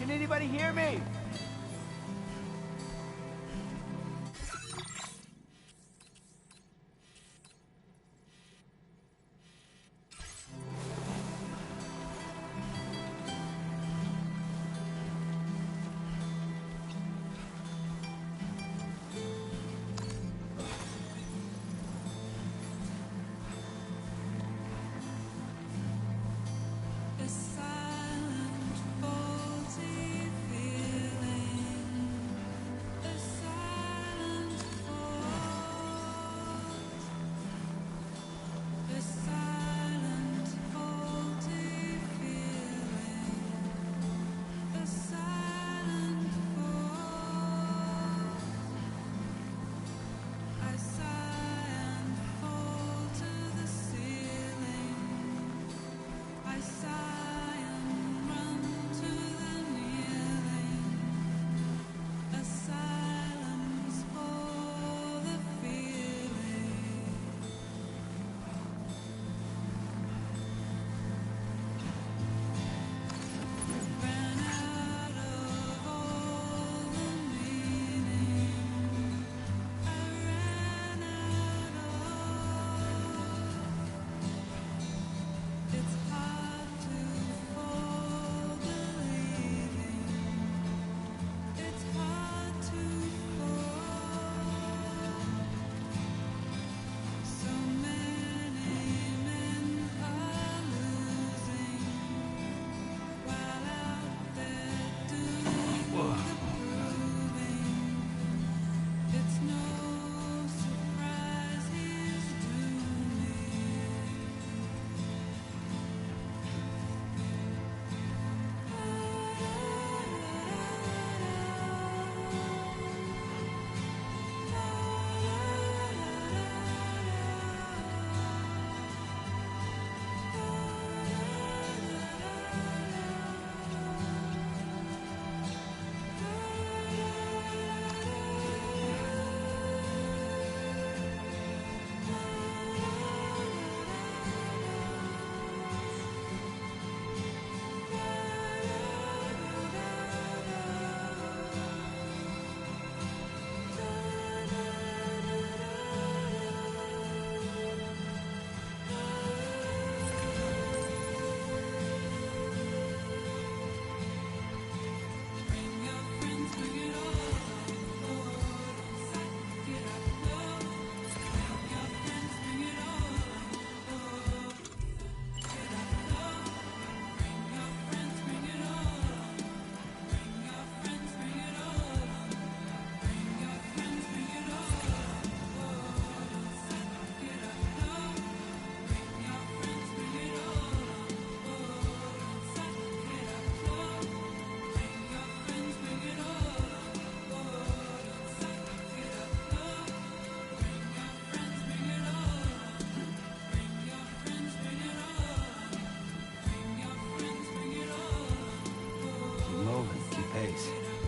Can anybody hear me?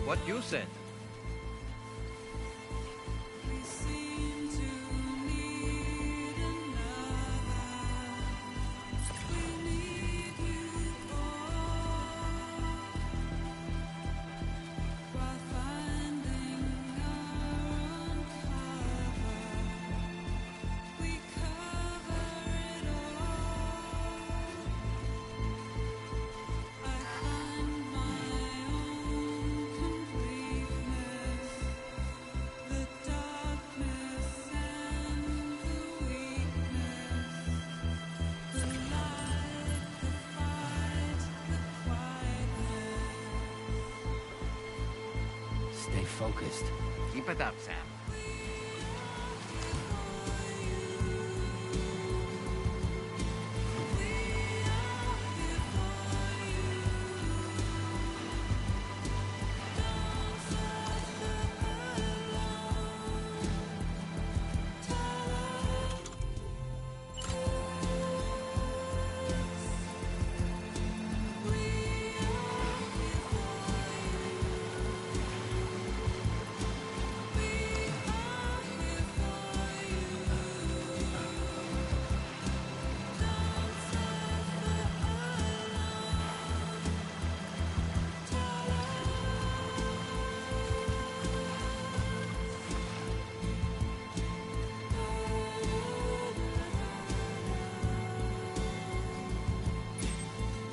What you said. Stay focused. Keep it up, Sam.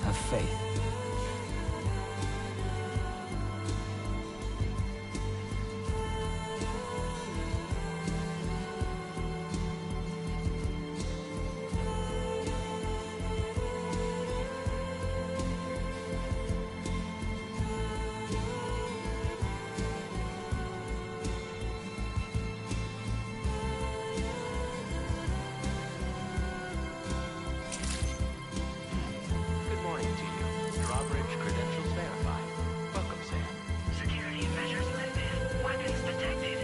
Have faith. Good morning to you. Drawbridge credentials verified. Welcome, Sam. Security measures lifted. Weapons detected.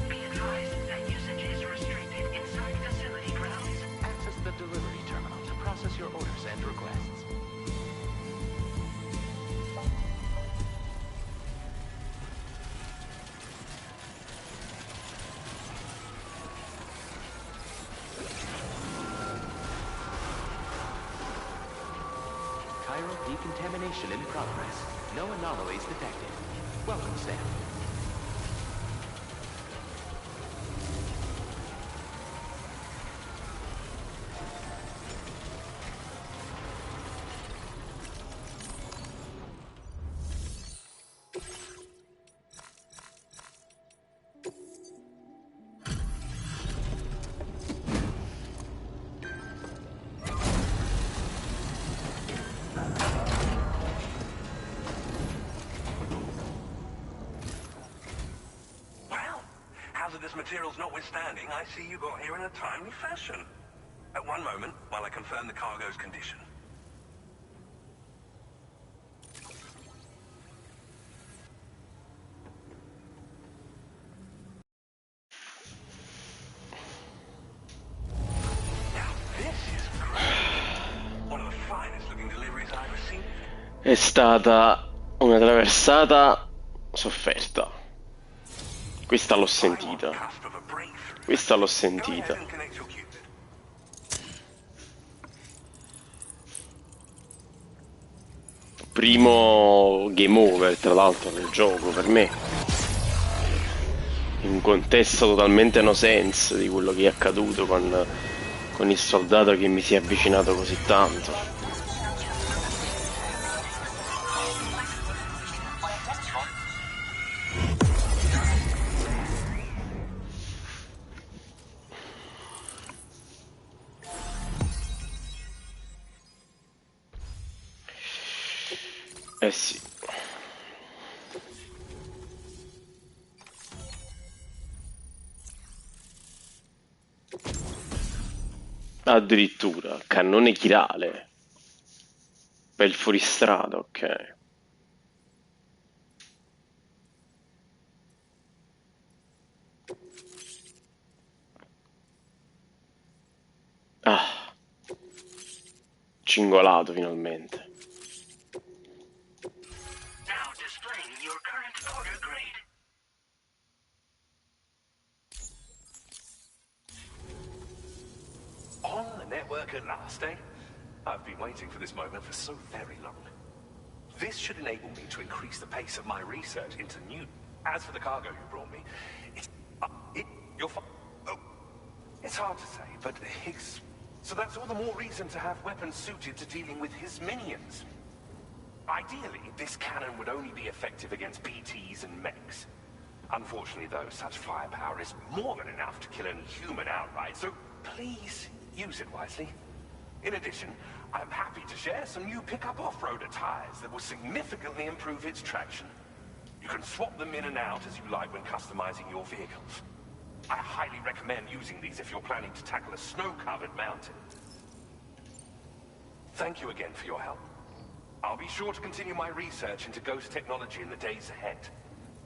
Be advised that usage is restricted inside facility grounds. Access the delivery terminal to process your orders and requests. Chiral decontamination in progress. No anomalies detected. Welcome, Sam. Well, hazardous materials notwithstanding, I see you got here in a timely fashion. At one moment, while I confirm the cargo's condition. Now, this is great. One of the finest looking deliveries I've received. È stata una traversata sofferta. Questa l'ho sentita. Questa l'ho sentita. Primo game over, tra l'altro, nel gioco, per me. In un contesto totalmente no sense di quello che è accaduto con il soldato che mi si è avvicinato così tanto. Eh sì. Addirittura, cannone chirale. Bel fuoristrada, ok. Ah. Cingolato finalmente. Now displaying your current order grade. I've been waiting for this moment for so very long. This should enable me to increase the pace of my research into new... As for the cargo you brought me, it's hard to say, but Higgs... So that's all the more reason to have weapons suited to dealing with his minions. Ideally, this cannon would only be effective against BTs and mechs. Unfortunately, though, such firepower is more than enough to kill any human outright, so please use it wisely. In addition, I'm happy to share some new pickup off-roader tires that will significantly improve its traction. You can swap them in and out as you like when customizing your vehicles. I highly recommend using these if you're planning to tackle a snow-covered mountain. Thank you again for your help. I'll be sure to continue my research into ghost technology in the days ahead.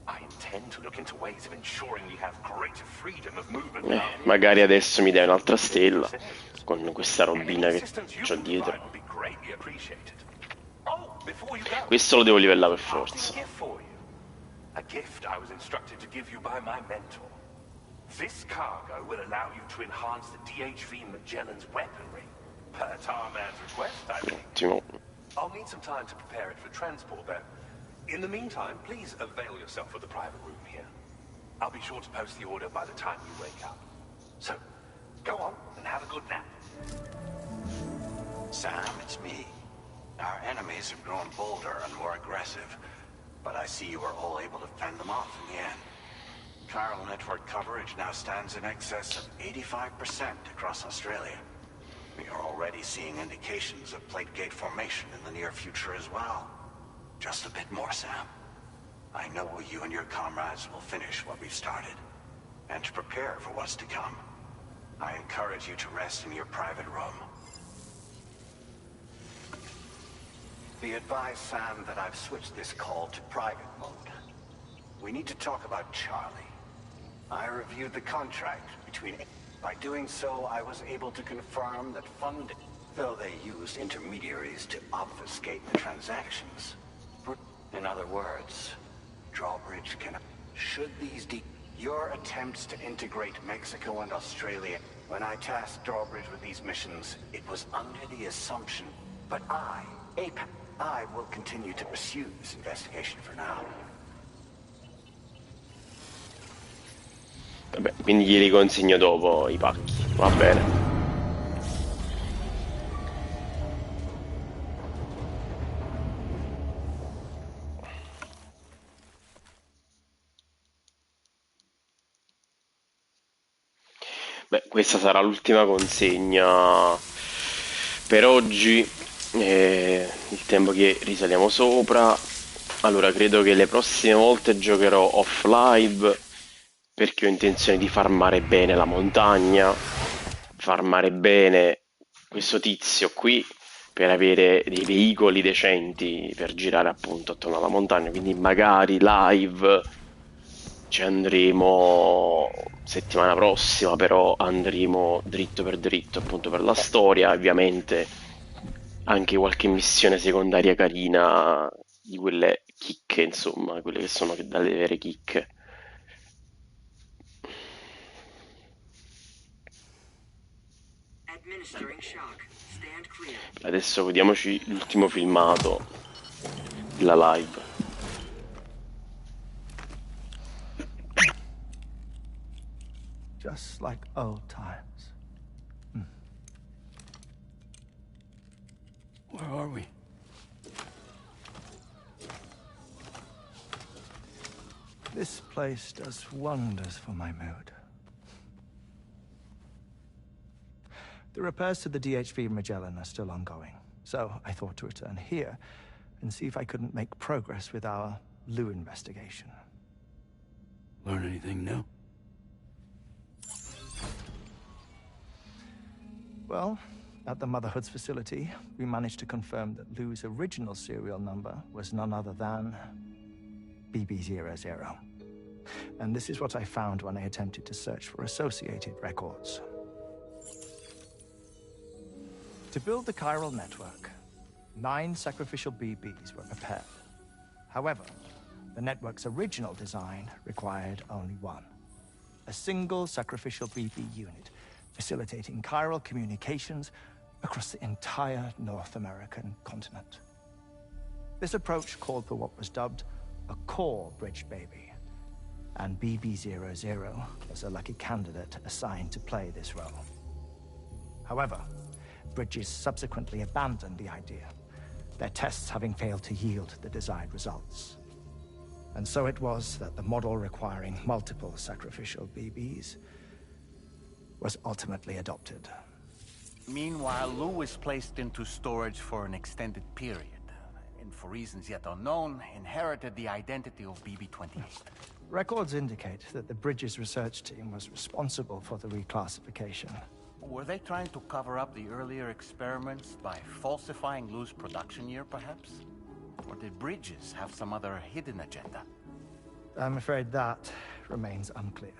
I intend to look into ways of ensuring we have greater freedom of movement. Magari adesso mi dai un'altra stella con questa robina che c'ho dietro. Questo lo devo livellare per forza. A gift I was instructed to give you by my mentor. This cargo will allow you to enhance the DHV Magellan's weaponry. Per Tarman's request, I believe. Ottimo. I'll need some time to prepare it for transport, though. In the meantime, please avail yourself of the private room here. I'll be sure to post the order by the time you wake up. So, go on and have a good nap. Sam, it's me. Our enemies have grown bolder and more aggressive, but I see you were all able to fend them off in the end. Chiral network coverage now stands in excess of 85% across Australia. We are already seeing indications of plate gate formation in the near future as well. Just a bit more, Sam. I know you and your comrades will finish what we've started, and to prepare for what's to come. I encourage you to rest in your private room. Be advised, Sam, that I've switched this call to private mode. We need to talk about Charlie. I reviewed the contract between... By doing so, I was able to confirm that funding, though they used intermediaries to obfuscate the transactions. In other words, Drawbridge can... Should these your attempts to integrate Mexico and Australia... When I tasked Drawbridge with these missions, it was under the assumption... But I will continue to pursue this investigation for now. Vabbè, quindi gli riconsegno dopo i pacchi. Va bene. Beh, questa sarà l'ultima consegna per oggi. Il tempo che risaliamo sopra. Allora, credo che le prossime volte giocherò off-live, perché ho intenzione di farmare bene la montagna, farmare bene questo tizio qui per avere dei veicoli decenti per girare appunto attorno alla montagna, quindi magari live ci andremo settimana prossima, però andremo dritto per dritto appunto per la storia, ovviamente anche qualche missione secondaria carina di quelle chicche, insomma, quelle che sono dalle vere chicche. Adesso vediamoci l'ultimo filmato della live. Just like old times. Where are we? This place does wonders for my mood. The repairs to the DHV Magellan are still ongoing, so I thought to return here and see if I couldn't make progress with our Lou investigation. Learn anything new? Well, at the Motherhood's facility, we managed to confirm that Lou's original serial number was none other than BB00. And this is what I found when I attempted to search for associated records. To build the chiral network, 9 sacrificial BBs were prepared. However, the network's original design required only 1. A single sacrificial BB unit, facilitating chiral communications across the entire North American continent. This approach called for what was dubbed a core bridge baby, and BB-00 was a lucky candidate assigned to play this role. However, Bridges subsequently abandoned the idea, their tests having failed to yield the desired results. And so it was that the model requiring multiple sacrificial BBs was ultimately adopted. Meanwhile, Lou was placed into storage for an extended period, and for reasons yet unknown, inherited the identity of BB-28. Records indicate that the Bridges research team was responsible for the reclassification. Were they trying to cover up the earlier experiments by falsifying Lou's production year, perhaps? Or did Bridges have some other hidden agenda? I'm afraid that remains unclear.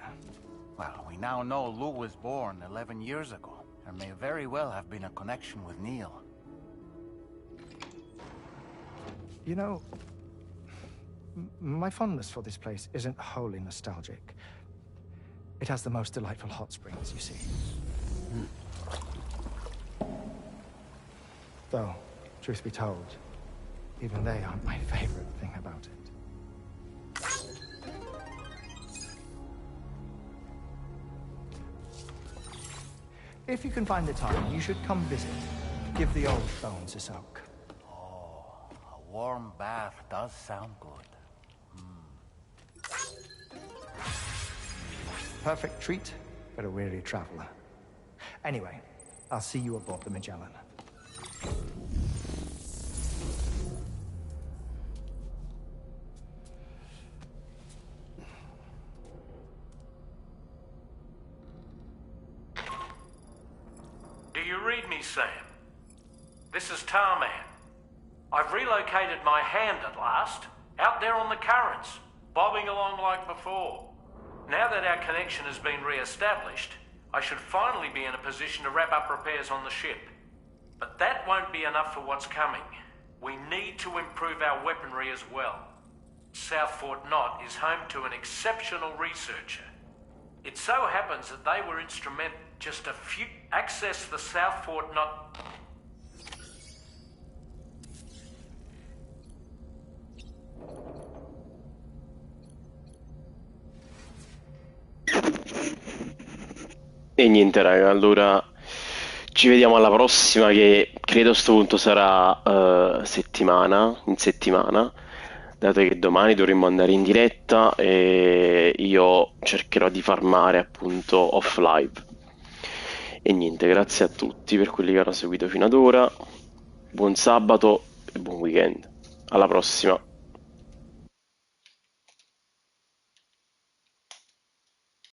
Well, we now know Lou was born 11 years ago. There may very well have been a connection with Neil. You know, my fondness for this place isn't wholly nostalgic. It has the most delightful hot springs, you see. Though, truth be told, even they aren't my favorite thing about it. If you can find the time, you should come visit. Give the old bones a soak. Oh, a warm bath does sound good. Perfect treat for a weary traveler. Anyway, I'll see you aboard the Magellan. Do you read me, Sam? This is Tarman. I've relocated my hand at last, out there on the currents, bobbing along like before. Now that our connection has been re-established, I should finally be in a position to wrap up repairs on the ship. But that won't be enough for what's coming. We need to improve our weaponry as well. South Fort Knot is home to an exceptional researcher. It so happens that they were instrumental just a few access the South Fort Knot. E niente raga, allora ci vediamo alla prossima che credo a sto punto sarà in settimana, dato che domani dovremmo andare in diretta e io cercherò di farmare appunto off live. E niente, grazie a tutti per quelli che hanno seguito fino ad ora, buon sabato e buon weekend, alla prossima.